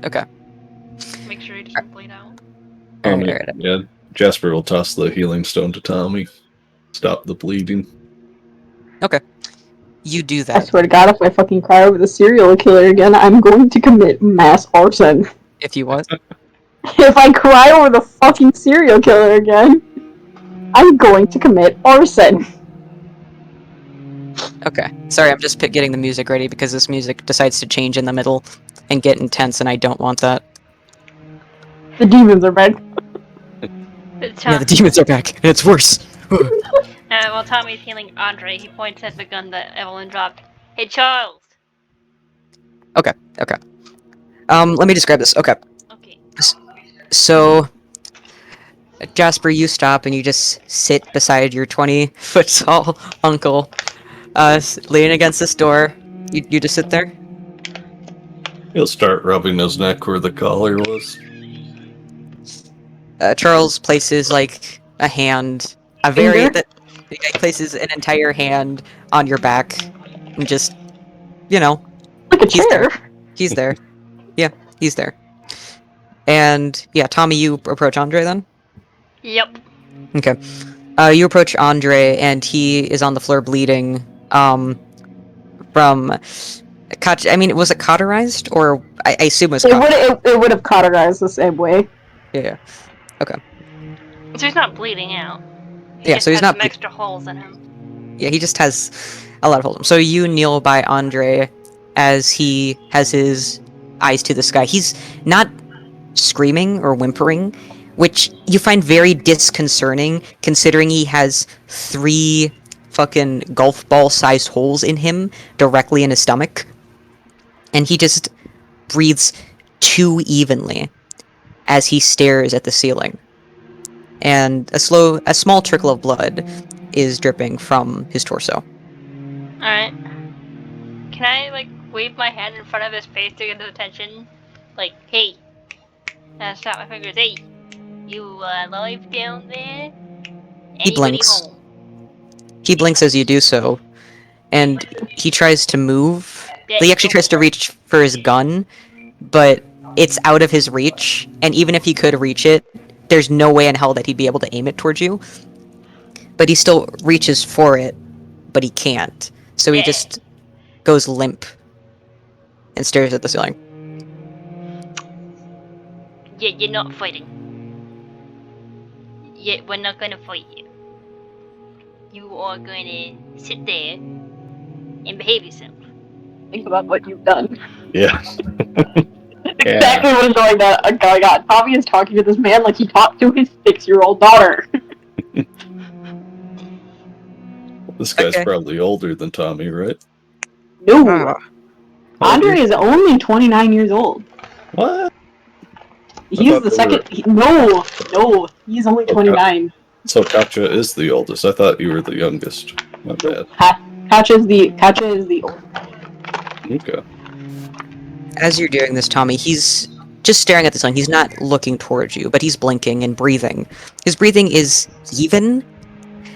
Okay. Make sure he doesn't bleed out. Tommy, Alright. yeah, Jasper will toss the healing stone to Tommy. Stop the bleeding. You do I that. swear to God, if I fucking cry over the serial killer again, I'm going to commit mass arson. If you what? If I cry over the fucking serial killer again, I'm going to commit arson. Okay. Sorry, I'm just getting the music ready because this music decides to change in the middle and get intense, and I don't want that. The demons are back. Yeah, the demons are back, and it's worse. While Tommy's healing Andre, he points at the gun that Evelyn dropped. Hey, Charles! Okay. Let me describe this. Okay. Okay. So, Jasper, you stop and you just sit beside your 20-foot tall uncle, leaning against this door. You just sit there? He'll start rubbing his neck where the collar was. Charles places, like, a hand, he places an entire hand on your back, and just, you know, Like a he's chair. there. He's there. Yeah, he's there. And, yeah, Tommy, you approach Andre then? Yep. Okay. You approach Andre, and he is on the floor bleeding, from... I mean, was it cauterized? Or, I assume it was cauterized. It would have cauterized the same way. Yeah. So he's not bleeding out. He Yeah, just so he's has not some extra holes in him. Yeah, he just has a lot of holes. So you kneel by Andre as he has his eyes to the sky. He's not screaming or whimpering, which you find very disconcerting considering he has 3 fucking golf ball sized holes in him directly in his stomach. And he just breathes too evenly as he stares at the ceiling. And a small trickle of blood is dripping from his torso. Alright. Can I, like, wave my hand in front of his face to get his attention? Like, hey. And I snap my fingers. Hey, you alive down there? He Anybody blinks. home? He blinks as you do so, and he tries to move. He actually tries to reach for his gun, but it's out of his reach, and even if he could reach it, there's no way in hell that he'd be able to aim it towards you. But he still reaches for it, but he can't. So he just goes limp and stares at the ceiling. Yeah, you're not fighting. Yeah, we're not gonna fight you. You are gonna sit there and behave yourself. Think about what you've done. Yeah. Exactly what is going on. Tommy is talking to this man like he talked to his 6-year-old daughter. This guy's Okay. probably older than Tommy, right? No. Andre Older? is only 29 years old. What? He's thought the they second. No, he's only Okay. 29. So Katja is the oldest. I thought you were the youngest. My bad. Katja is the oldest. Okay. As you're doing this, Tommy, he's just staring at the ceiling. He's not looking towards you, but he's blinking and breathing. His breathing is even.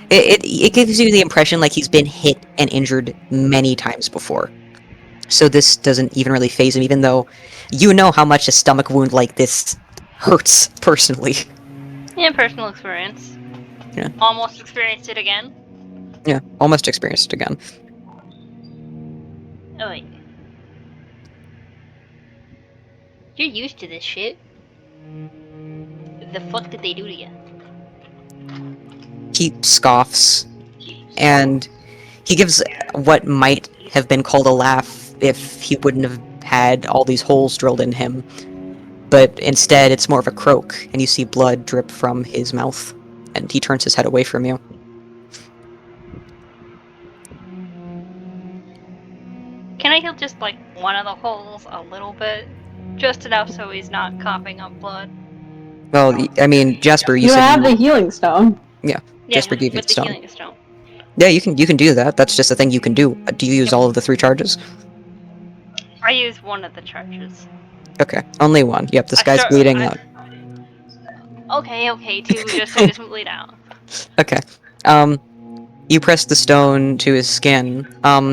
It gives you the impression like he's been hit and injured many times before. So this doesn't even really faze him, even though you know how much a stomach wound like this hurts personally. Yeah, personal experience. Yeah. Almost experienced it again. Yeah, almost experienced it again. Oh wait. You're used to this shit. The fuck did they do to you? He scoffs, and he gives what might have been called a laugh if he wouldn't have had all these holes drilled in him. But instead, it's more of a croak, and you see blood drip from his mouth, and he turns his head away from you. Can I heal just like one of the holes a little bit? Just enough so he's not coughing up blood. Well, I mean, Jasper, you You said have the healing stone. Yeah, Jasper gave you with the the stone. healing stone. Yeah, you can do that. That's just a thing you can do. Do you use all of the 3 charges? I used one of the charges. Okay, only one. Yep, this guy's bleeding out. Okay, 2 just to bleed out. Okay. You press the stone to his skin.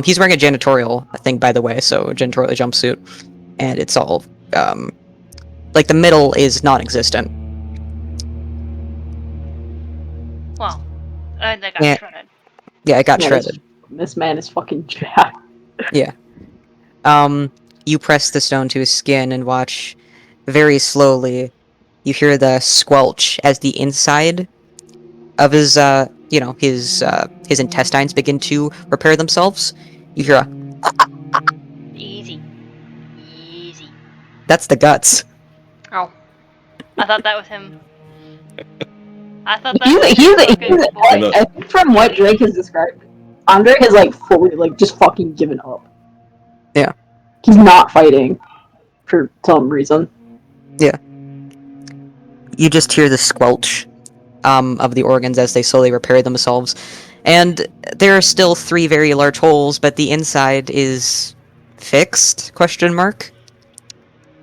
He's wearing a janitorial thing, by the way, so a janitorial jumpsuit. And it's all, like, the middle is non-existent. Well, that got Yeah. shredded. Yeah, it got Yeah, shredded. this man is fucking jacked. You press the stone to his skin and watch very slowly. You hear the squelch as the inside of his, his intestines begin to repair themselves. You hear a, Easy. Easy. that's the guts. Oh. I thought that was him. I thought that was He's his fucking boy. I think from what Drake has described, Andre has like fully like just fucking given up. Yeah. He's not fighting for some reason. You just hear the squelch of the organs as they slowly repair themselves. And there are still 3 very large holes, but the inside is fixed, question mark.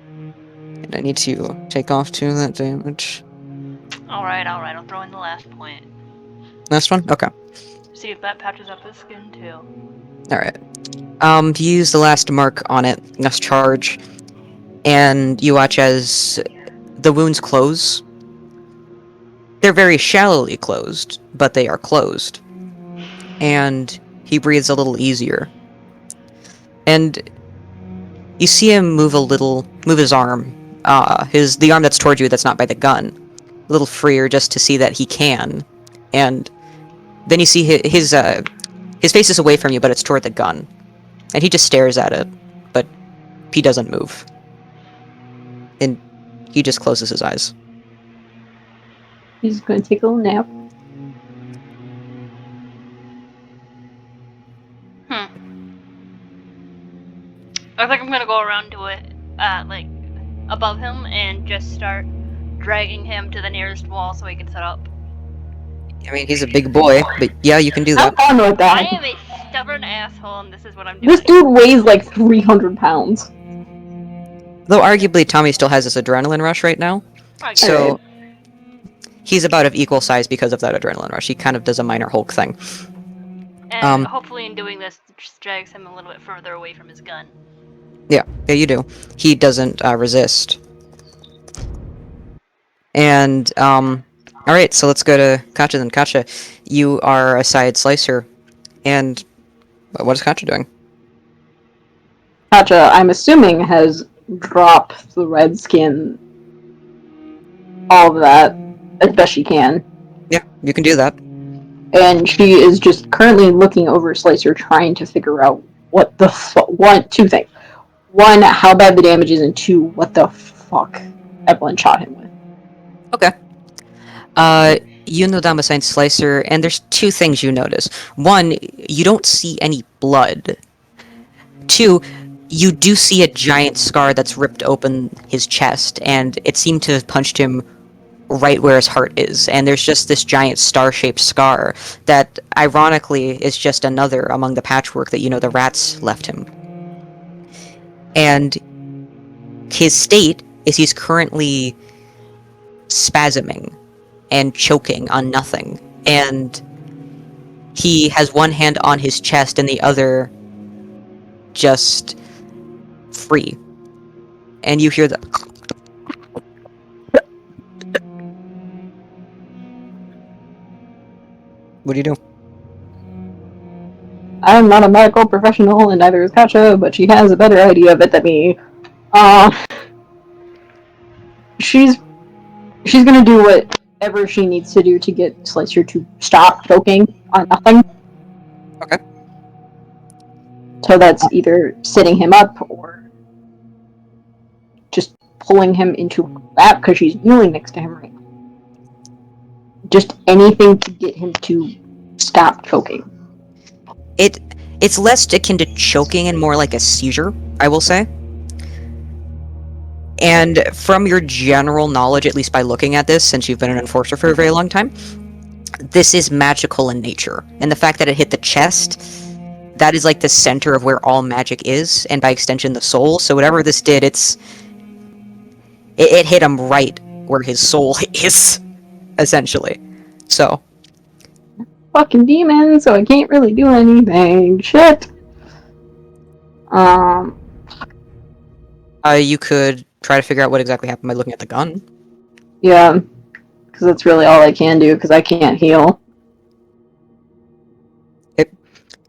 And I need to take off 2 of that damage. Alright, I'll throw in the last point. Last one? Okay. See if that patches up his skin too. Alright. You use the last mark on it, last charge, and you watch as the wounds close. They're very shallowly closed, but they are closed. And he breathes a little easier. And you see him move his arm. The arm that's towards you that's not by the gun. A little freer just to see that he can. And then you see his face is away from you, but it's toward the gun. And he just stares at it, but he doesn't move. And he just closes his eyes. He's gonna take a little nap. I think I'm gonna go around to it, like, above him and just start dragging him to the nearest wall so he can set up. I mean, he's a big boy, but yeah, you can do Have that. fun with I that. am a stubborn asshole and this is what I'm doing. This dude weighs like 300 pounds. Though arguably Tommy still has this adrenaline rush right now, so he's about of equal size because of that adrenaline rush. He kind of does a minor Hulk thing. And hopefully in doing this, it just drags him a little bit further away from his gun. Yeah, you do. He doesn't resist. And, alright, so let's go to Katja then. Katja, you are a side slicer, and what is Katja doing? Katja, I'm assuming, has dropped the red skin, all of that, as best she can. Yeah, you can do that. And she is just currently looking over Slicer, trying to figure out what the two things. 1, how bad the damage is, and 2, what the fuck Evelyn shot him with. Okay. You know Damascene Slicer, and there's 2 things you notice. 1, you don't see any blood. 2, you do see a giant scar that's ripped open his chest, and it seemed to have punched him right where his heart is, and there's just this giant star-shaped scar that, ironically, is just another among the patchwork that, the rats left him. And his state is he's currently spasming and choking on nothing, and he has one hand on his chest and the other just free. And you hear the what do you do? I'm not a medical professional, and neither is Katja, but she has a better idea of it than me. She's gonna do whatever she needs to do to get Slicer to stop choking on nothing. Okay. So that's either sitting him up or just pulling him into her lap because she's kneeling next to him right now. Just anything to get him to stop choking. It's less akin to choking and more like a seizure, I will say. And from your general knowledge, at least by looking at this, since you've been an enforcer for a very long time, this is magical in nature. And the fact that it hit the chest, that is like the center of where all magic is, and by extension the soul. So whatever this did, it hit him right where his soul is, essentially. So Fucking demon, so I can't really do anything. Shit. you could try to figure out what exactly happened by looking at the gun. Yeah, because that's really all I can do, because I can't heal.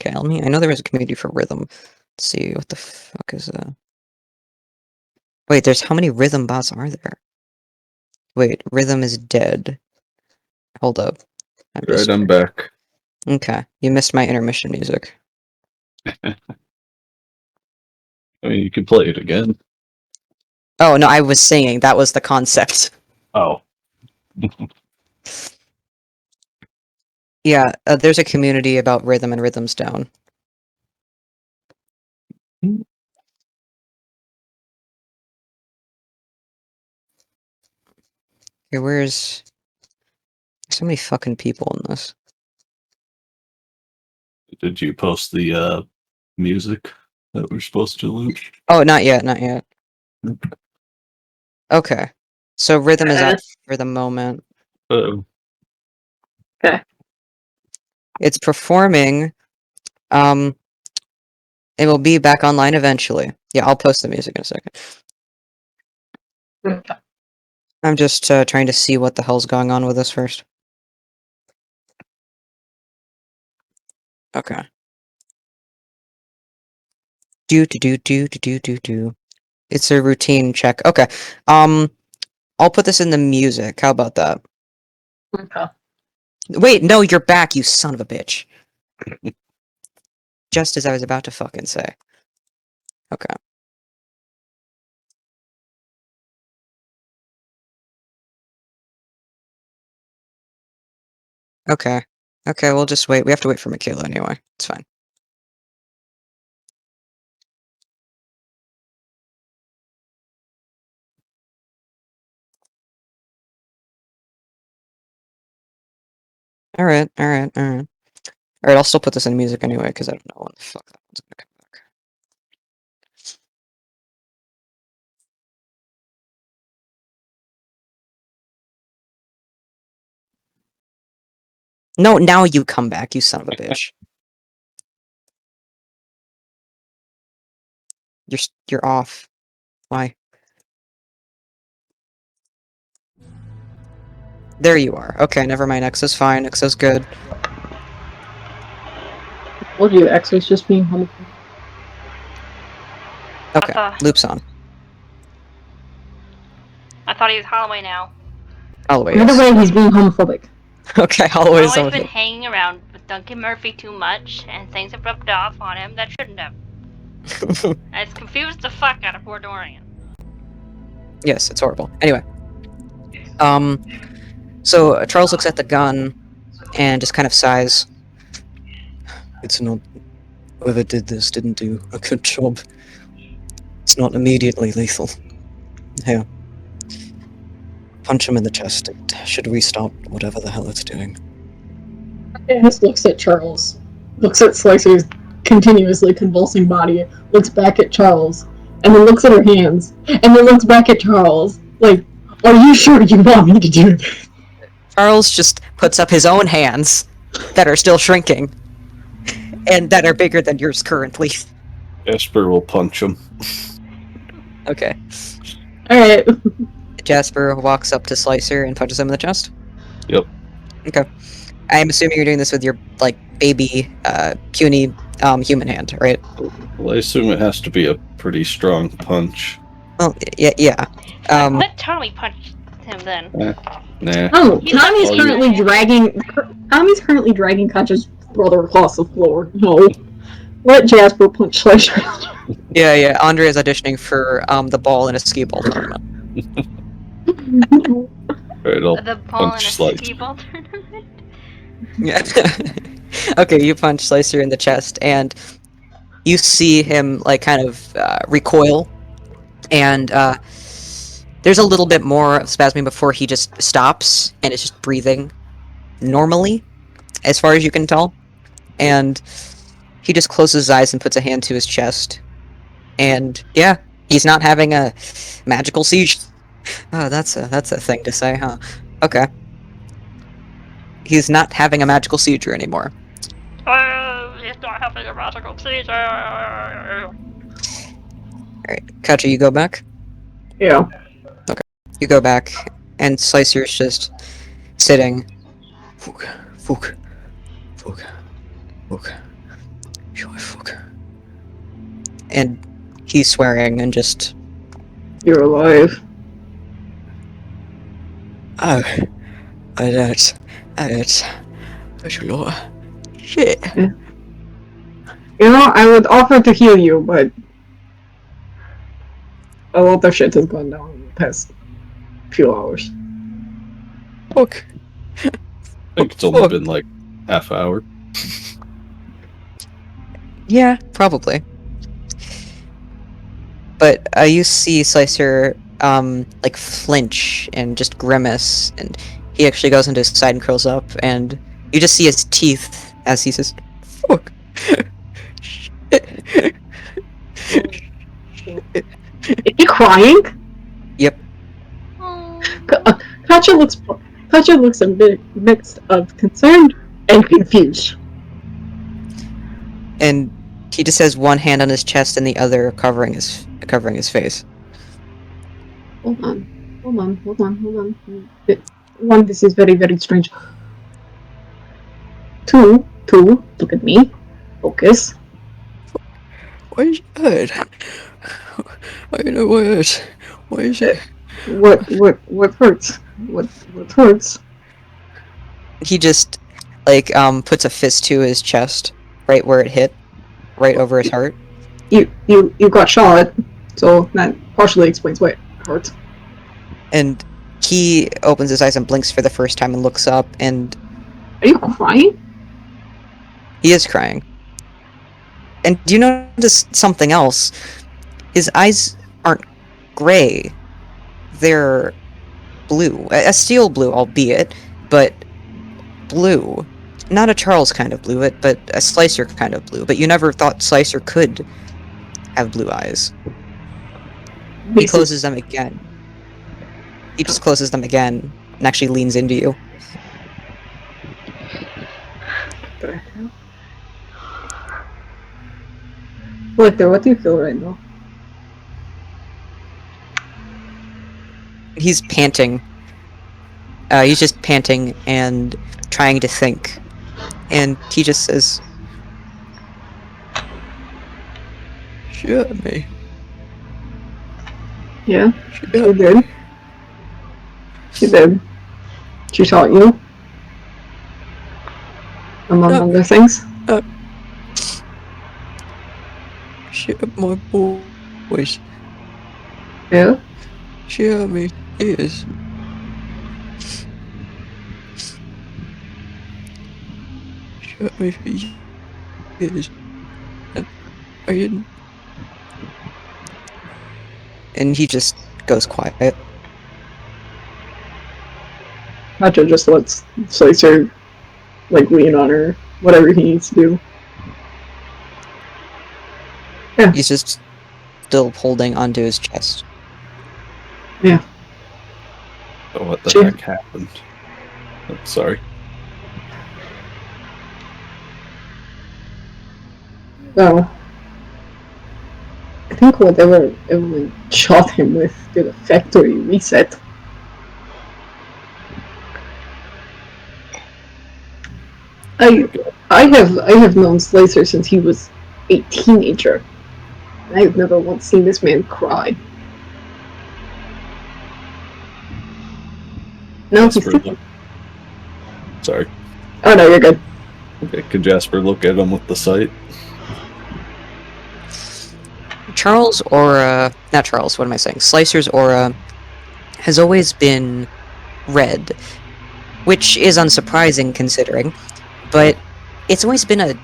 Okay, I know there is a community for rhythm. Let's see, what the fuck is that? Wait, there's how many rhythm bots are there? Wait, rhythm is dead. Hold up. I'm back. Okay, you missed my intermission music. I mean, you can play it again. Oh, no, I was singing. That was the concept. Oh. Yeah, there's a community about rhythm and rhythms down. Here, where's... There's so many fucking people in this. Did you post the music that we're supposed to loop? Oh, not yet, not yet. Okay. So rhythm is up for the moment. Uh-oh. It's performing. It will be back online eventually. Yeah, I'll post the music in a second. I'm just trying to see what the hell's going on with this first. Okay. Do. It's a routine check. Okay. I'll put this in the music. How about that? Okay. Wait, no, you're back, you son of a bitch. Just as I was about to fucking say. Okay. Okay. Okay, we'll just wait. We have to wait for Michaela anyway. It's fine. Alright. Alright, I'll still put this in music anyway, because I don't know when the fuck that one's gonna come back. No, now you come back, you son of a bitch. You're off. Why? There you are. Okay, never mind. X is fine. X is good. Told you, X was just being homophobic. Okay, loop's on. I thought he was Holloway now. Holloway, Either yes. way, he's being homophobic. Okay, Holloway's Holloway's on been it. hanging around with Duncan Murphy too much, and things have rubbed off on him that shouldn't have. It's confused the fuck out of poor Dorian. Yes, it's horrible. Anyway. So Charles looks at the gun and just kind of sighs. It's not... Whoever did this didn't do a good job. It's not immediately lethal. Here. Punch him in the chest. It should restart whatever the hell it's doing. Janice looks at Charles, looks at Slicer's continuously convulsing body, looks back at Charles, and then looks at her hands, and then looks back at Charles, like, are you sure you want me to do this? Charles just puts up his own hands that are still shrinking, and that are bigger than yours currently. Esper will punch him. Okay. Alright. Jasper walks up to Slicer and punches him in the chest? Yep. Okay. I'm assuming you're doing this with your, like, baby, puny, human hand, right? Well, I assume it has to be a pretty strong punch. Well, yeah. Let Tommy punch him then. Nah. Oh, He's Tommy's not currently dragging Katja's brother across the floor. No. Let Jasper punch Slicer. Yeah. Andre is auditioning for the ball in a skee ball tournament. Alright, I'll The ball in a punch Slice. skee ball tournament. Yeah. Okay, you punch Slicer in the chest, and you see him like kind of recoil, and there's a little bit more of spasming before he just stops and is just breathing normally, as far as you can tell. And he just closes his eyes and puts a hand to his chest. And yeah, he's not having a magical siege. Oh, that's a thing to say, huh? Okay. He's not having a magical seizure anymore. Oh, he's not having a magical seizure. Alright, Kachi, you go back? Yeah. You go back, and Slicer's just sitting. Fuck. And he's swearing and just. You're alive. Oh, that's a lot. Shit. You know, I would offer to heal you, but a lot of shit has gone down in the past few hours. Fuck. I think it's only been like half hour. Yeah, probably. But you see Slicer, like flinch and just grimace, and he actually goes into his side and curls up, and you just see his teeth as he says, Fuck. Is he crying? "Yep." Oh. Katja looks a bit mixed of concerned and confused. And he just has one hand on his chest and the other covering his face. Hold on. One, this is very, very strange. Two, look at me. Focus. Why is it hurt? I don't know what hurts. Why is it? What hurts? What hurts? He just like puts a fist to his chest, right where it hit, right over his heart. You got shot, so that partially explains why it hurts. And he opens his eyes and blinks for the first time and looks up, and Are you crying? he is crying. And do you notice something else? His eyes aren't gray. They're blue. A steel blue, albeit, but blue. Not a Charles kind of blue, but a Slicer kind of blue. But you never thought Slicer could have blue eyes. He closes them again. He just closes them again and actually leans into you. Victor, what do you feel right now? He's panting. He's just panting and trying to think. And he just says, Shut me. Yeah, Shut she me. did. She did. She taught you, among other things. Shut up my voice. Yeah. Shut me ears. Shut me ears. I didn't. and he just goes quiet. Katja just lets Slicer, like, lean on her, whatever he needs to do. He's just still holding onto his chest. Yeah. Oh, what the Sure. heck happened? Oh, sorry. So, I think whatever everyone shot him with did a factory reset. I have known Slicer since he was a teenager. And I've never once seen this man cry. No, he's Jasper, thinking. sorry. Oh no, you're good. Okay, can Jasper look at him with the sight? Charles' aura, not Charles, what am I saying? Slicer's aura has always been red, which is unsurprising considering, but it's always been a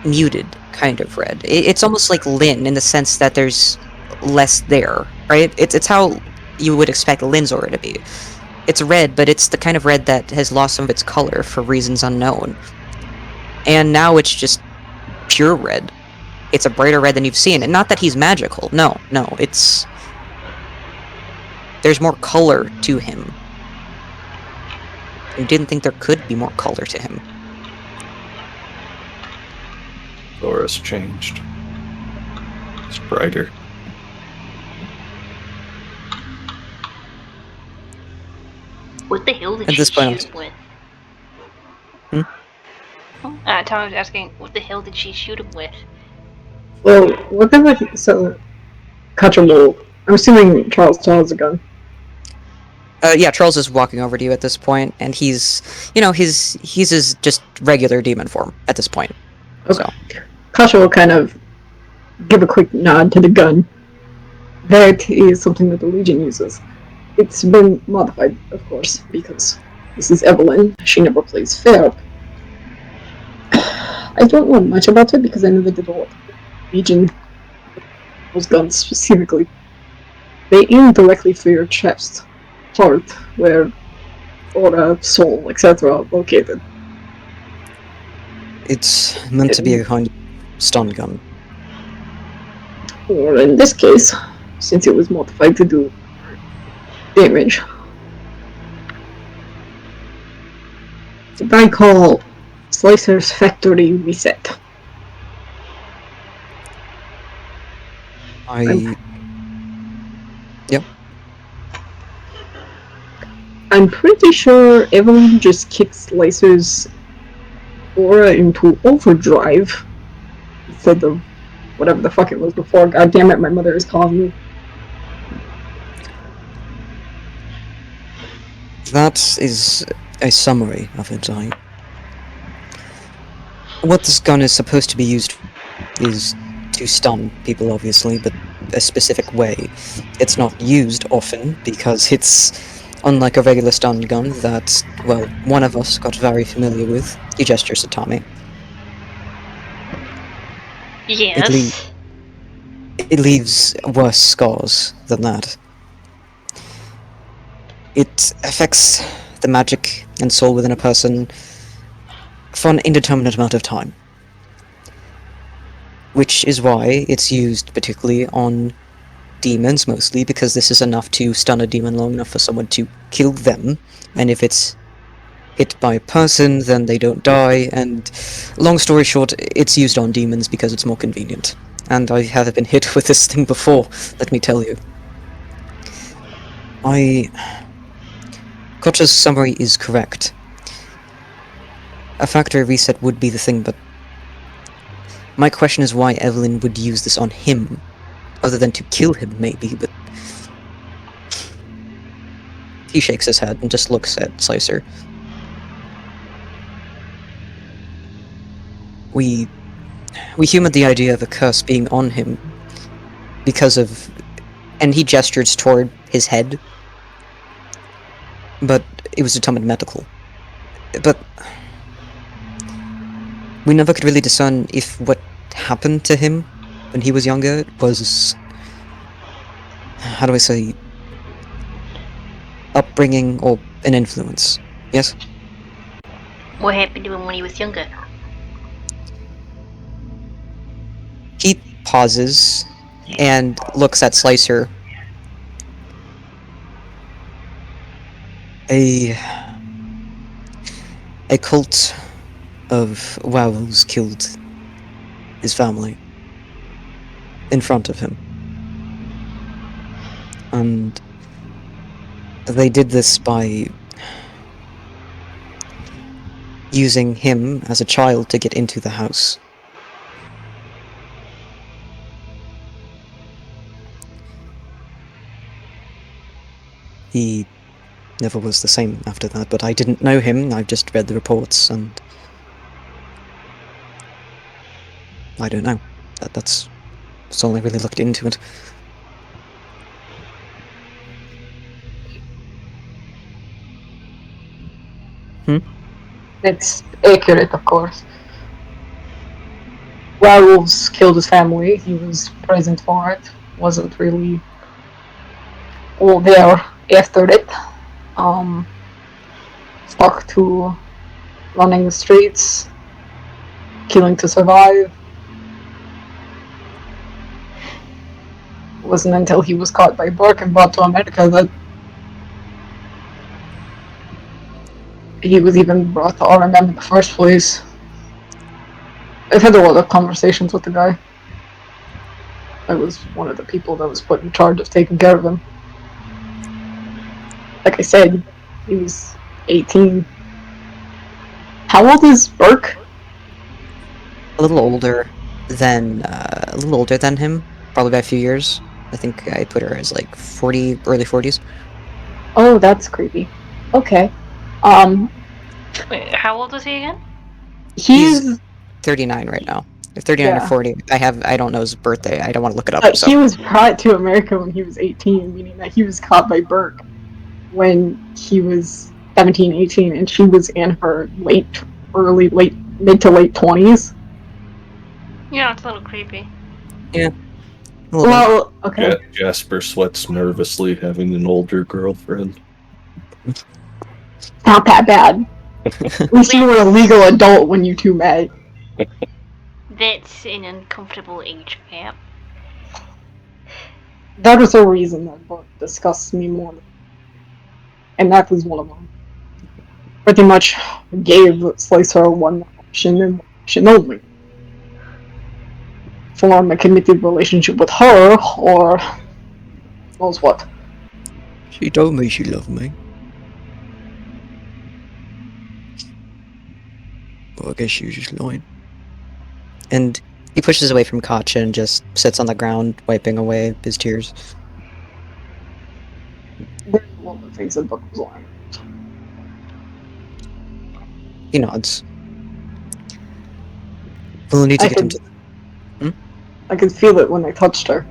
muted kind of red. It's almost like Lynn in the sense that there's less there, right? It's how you would expect Lynn's aura to be. It's red, but it's the kind of red that has lost some of its color for reasons unknown. And now it's just pure red. It's a brighter red than you've seen. And not that he's magical. No, it's... There's more color to him. You didn't think there could be more color to him. Aura's changed. It's brighter. What the hell did At she this point, shoot with? Tom was asking, What the hell did she shoot him with? Well, whatever. So, Katsumo. I'm assuming Charles still has a gun. Yeah, Charles is walking over to you at this point, and he's his just regular demon form at this point. Okay. So, Kasha will kind of give a quick nod to the gun. That is something that the Legion uses. It's been modified, of course, because this is Evelyn. She never plays fair. I don't know much about it because I never did a lot of Legion. Those guns specifically. They aim directly for your chest, heart, where aura, soul, etc. are located. it's meant to be a kind of stun gun. Or in this case, since it was modified to do damage. What I call Slicer's Factory Reset. I'm pretty sure Evelyn just kicked Slicer's aura into overdrive instead of whatever the fuck it was before. God damn it, my mother is calling me. That is a summary of it. What this gun is supposed to be used for is to stun people, obviously, but a specific way. It's not used often because it's unlike a regular stun gun that, well, one of us got very familiar with. He gestures at Tommy. Yes. It leaves worse scars than that. It affects the magic and soul within a person for an indeterminate amount of time. Which is why it's used particularly on demons, mostly, because this is enough to stun a demon long enough for someone to kill them, and if it's hit by a person, then they don't die, and long story short, it's used on demons because it's more convenient. And I have been hit with this thing before, let me tell you. Kocha's summary is correct. A factory reset would be the thing, but my question is why Evelyn would use this on him, other than to kill him, maybe, but... He shakes his head and just looks at Slicer. We humored the idea of a curse being on him because of... And he gestures toward his head. But it was determined medical. But... we never could really discern if what happened to him when he was younger was... how do I say... upbringing or an influence. Yes? What happened to him when he was younger? He pauses and looks at Slicer. A cult of werewolves killed his family in front of him. And they did this by using him as a child to get into the house. He never was the same after that, but I didn't know him, I've just read the reports, and... I don't know. That's Just only really looked into it. It's accurate, of course. Werewolves killed his family. He was present for it. Wasn't really all there after it. Stuck to running the streets, killing to survive. It wasn't until he was caught by Burke and brought to America that he was even brought to RMM in the first place. I've had a lot of conversations with the guy. I was one of the people that was put in charge of taking care of him. Like I said, he was 18. How old is Burke? A little older than him, probably by a few years. I think I put her as like 40, early 40s. Oh, that's creepy. Okay. Wait, how old is he again? He's 39 right now. 39 Yeah. or 40. I don't know his birthday. I don't want to look it up. but So he was brought to America when he was 18, meaning that he was caught by Burke when he was 17, 18, and she was in her mid to late 20s. Yeah, it's a little creepy. a little bit. Well, okay. Jasper sweats nervously, having an older girlfriend. Not that bad. At least you were a legal adult when you two met. That's an uncomfortable age gap. That was a reason that Burke disgusts me more. And that was one of them. Pretty much gave Slicer one option and one option only. Form a committed relationship with her, or knows what. She told me she loved me. Well, I guess she was just lying. And he pushes away from Katja and just sits on the ground, wiping away his tears. There's a lot of things that Burke was lying. He nods. We'll need to I get him could- to... I could feel it when I touched her.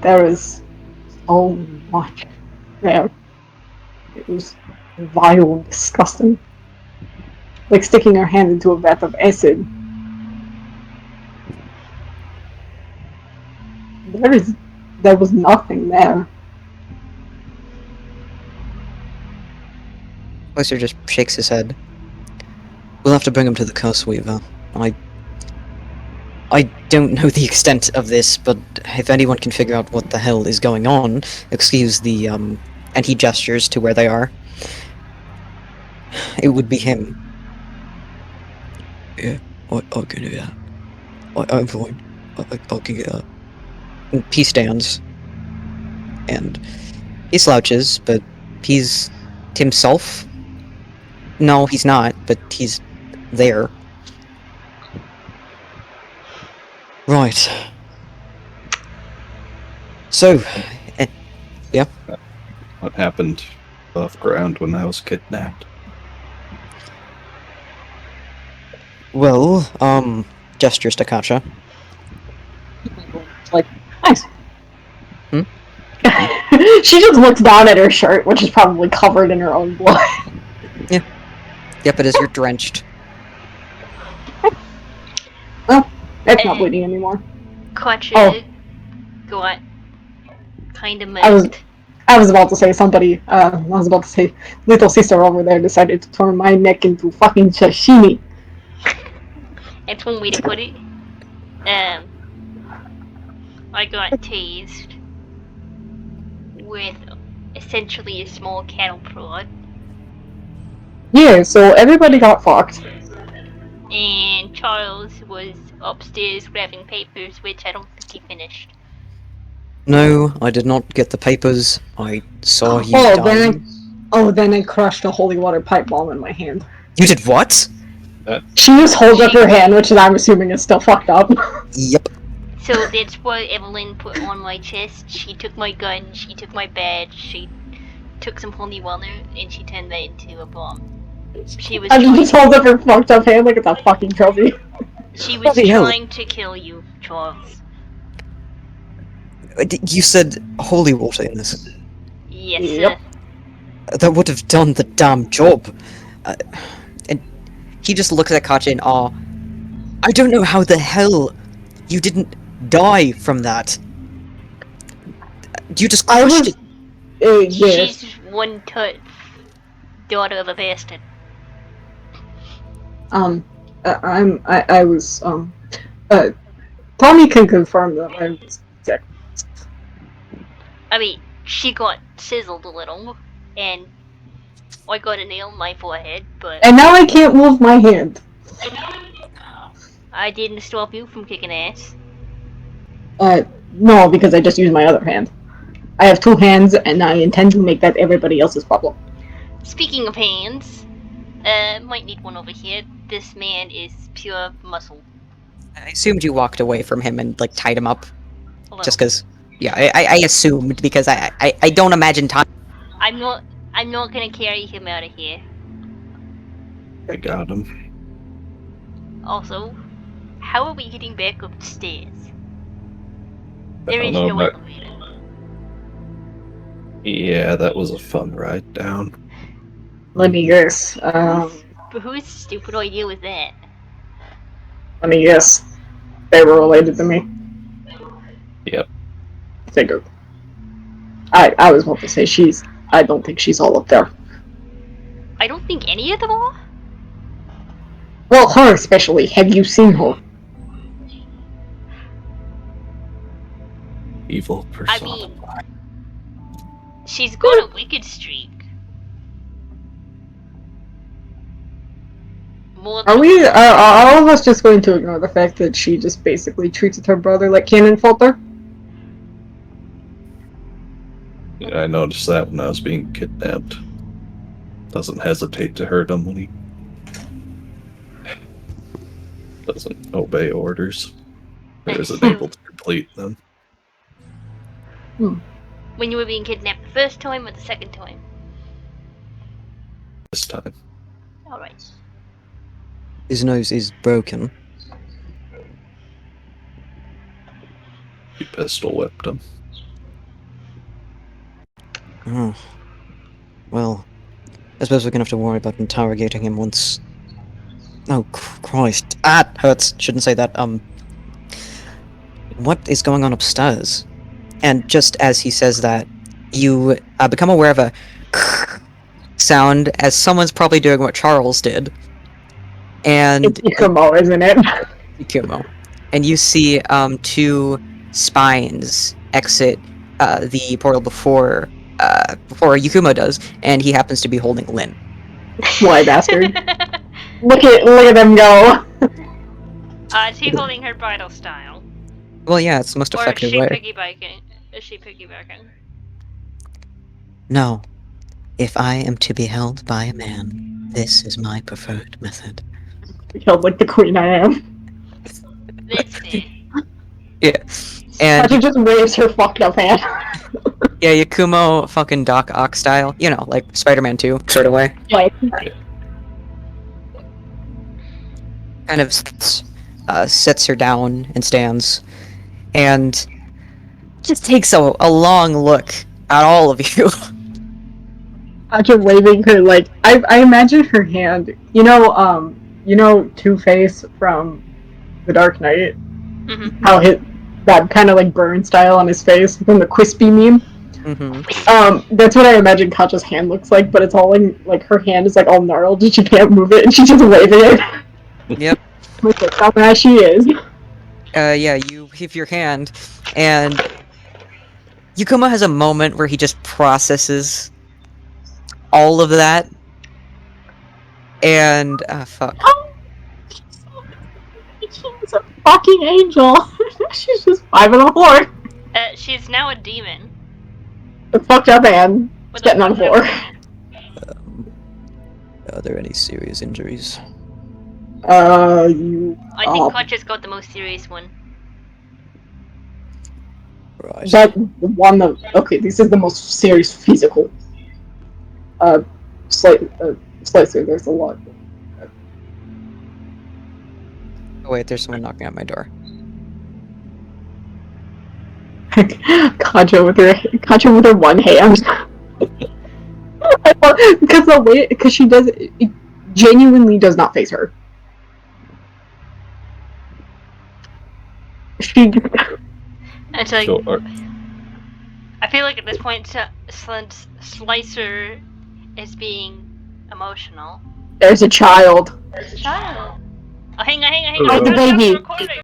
There is so much there. It was vile and disgusting. Like sticking her hand into a vat of acid. There was nothing there. Slicer just shakes his head. We'll have to bring him to the Curse Weaver. I don't know the extent of this, but if anyone can figure out what the hell is going on, excuse the, and he gestures to where they are, it would be him. Yeah, I can do that. I'm fine. I can get up. And he stands. And he slouches, but he's himself. No, he's not, but he's there. Right. So, What happened off ground when I was kidnapped? well, gestures to Katja. Like, nice. Hmm? She just looks down at her shirt, which is probably covered in her own blood. Yep, it is. You're drenched. It's not bleeding anymore. Clutch Oh. it. Got kind of I was- moved. I was about to say little sister over there decided to turn my neck into fucking sashimi. That's one way to put it. I got tased with essentially a small cattle prod, Yeah, so everybody got fucked. and Charles was upstairs grabbing papers, which I don't think he finished. No, I did not get the papers. I saw you Oh, dying. then I crushed a holy water pipe bomb in my hand. You did what? She just holds up her hand, which I'm assuming is still fucked up. Yep. So that's what Evelyn put on my chest. She took my gun, she took my badge, she took some holy water, and she turned that into a bomb. She was And she trying, just holds up her fucked up hand like it's a fucking trophy. She was Bloody hell. trying to kill you, Charles. You said holy water in this. Yes, Yep. sir. That would have done the damn job. And he just looks at Katya in awe. I don't know how the hell you didn't die from that. You just I crushed was. it. Yes. She's one daughter of a bastard. I was. Tommy can confirm that I was sick. I mean, she got sizzled a little, and I got a nail in my forehead, but And now I can't move my hand. I didn't stop you from kicking ass. No, because I just used my other hand. I have two hands, and I intend to make that everybody else's problem. Speaking of hands, might need one over here. This man is pure muscle. I assumed you walked away from him and like tied him up. A little. Just because. Yeah, I assumed because I don't imagine time. I'm not gonna carry him out of here. I got him. Also, how are we getting back upstairs? I There don't is know, no but- elevator. Yeah, that was a fun ride down. Let me guess. But whose stupid idea was that? Let me guess. They were related to me. Yep. Figured. I was about to say she's. I don't think she's all up there. I don't think any of them are. Well, her especially. Have you seen her? Evil I persona. mean, she's got a wicked streak. More Are than we? Are all of us just going to ignore the fact that she just basically treated her brother like cannon fodder? Yeah, I noticed that when I was being kidnapped. Doesn't hesitate to hurt him when he doesn't obey orders. Or isn't able to complete them when you were being kidnapped the first time or the second time? this time. Alright. His nose is broken. He pistol whipped him. Oh. Well, I suppose we're gonna have to worry about interrogating him once. Oh, Christ. Ah, hurts. Shouldn't say that. What is going on upstairs? And just as he says that, you become aware of a sound as someone's probably doing what Charles did. And It's Ikumo, isn't it? Ikumo. And you see two spines exit the portal before Yukumo does, and he happens to be holding Lin. Why, bastard? Look at them go. Is he holding her bridal style? Well, yeah, it's the most Or is effective she way. piggybacking? Is she piggybacking? No. If I am to be held by a man, this is my preferred method. Killed like the queen I am. That's fair. Yeah. And She just waves her fucked up hand. yeah, Yakumo fucking Doc Ock style. You know, like Spider-Man 2 sort of way. Like, Kind of sits her down and stands. And just takes a long look at all of you. Katya waving her like I imagine her hand. You know Two-Face from The Dark Knight. Mm-hmm. How that kind of like burn style on his face from the crispy meme. That's what I imagine Katya's hand looks like, but it's all in like her hand is like all gnarled and she can't move it and she's just waving it. Yep. Look at how bad she is. Yeah, you heave your hand, and Yukuma has a moment where he just processes all of that, and fuck. She's a fucking angel. She's just 5 on the floor. She's now a demon. The fucked up hand. With Getting on the floor. Are there any serious injuries? You. I think Katya's got the most serious one. Right. That one of okay, this is the most serious physical. Slightly, there's a lot. Oh wait, there's someone knocking at my door. Katja with her one hand. Because she does it genuinely does not face her. She It's like So, I feel like at this point, Slicer is being emotional. there's a child. Child. Oh, hang on. Oh, I'm the gonna stop baby. recording.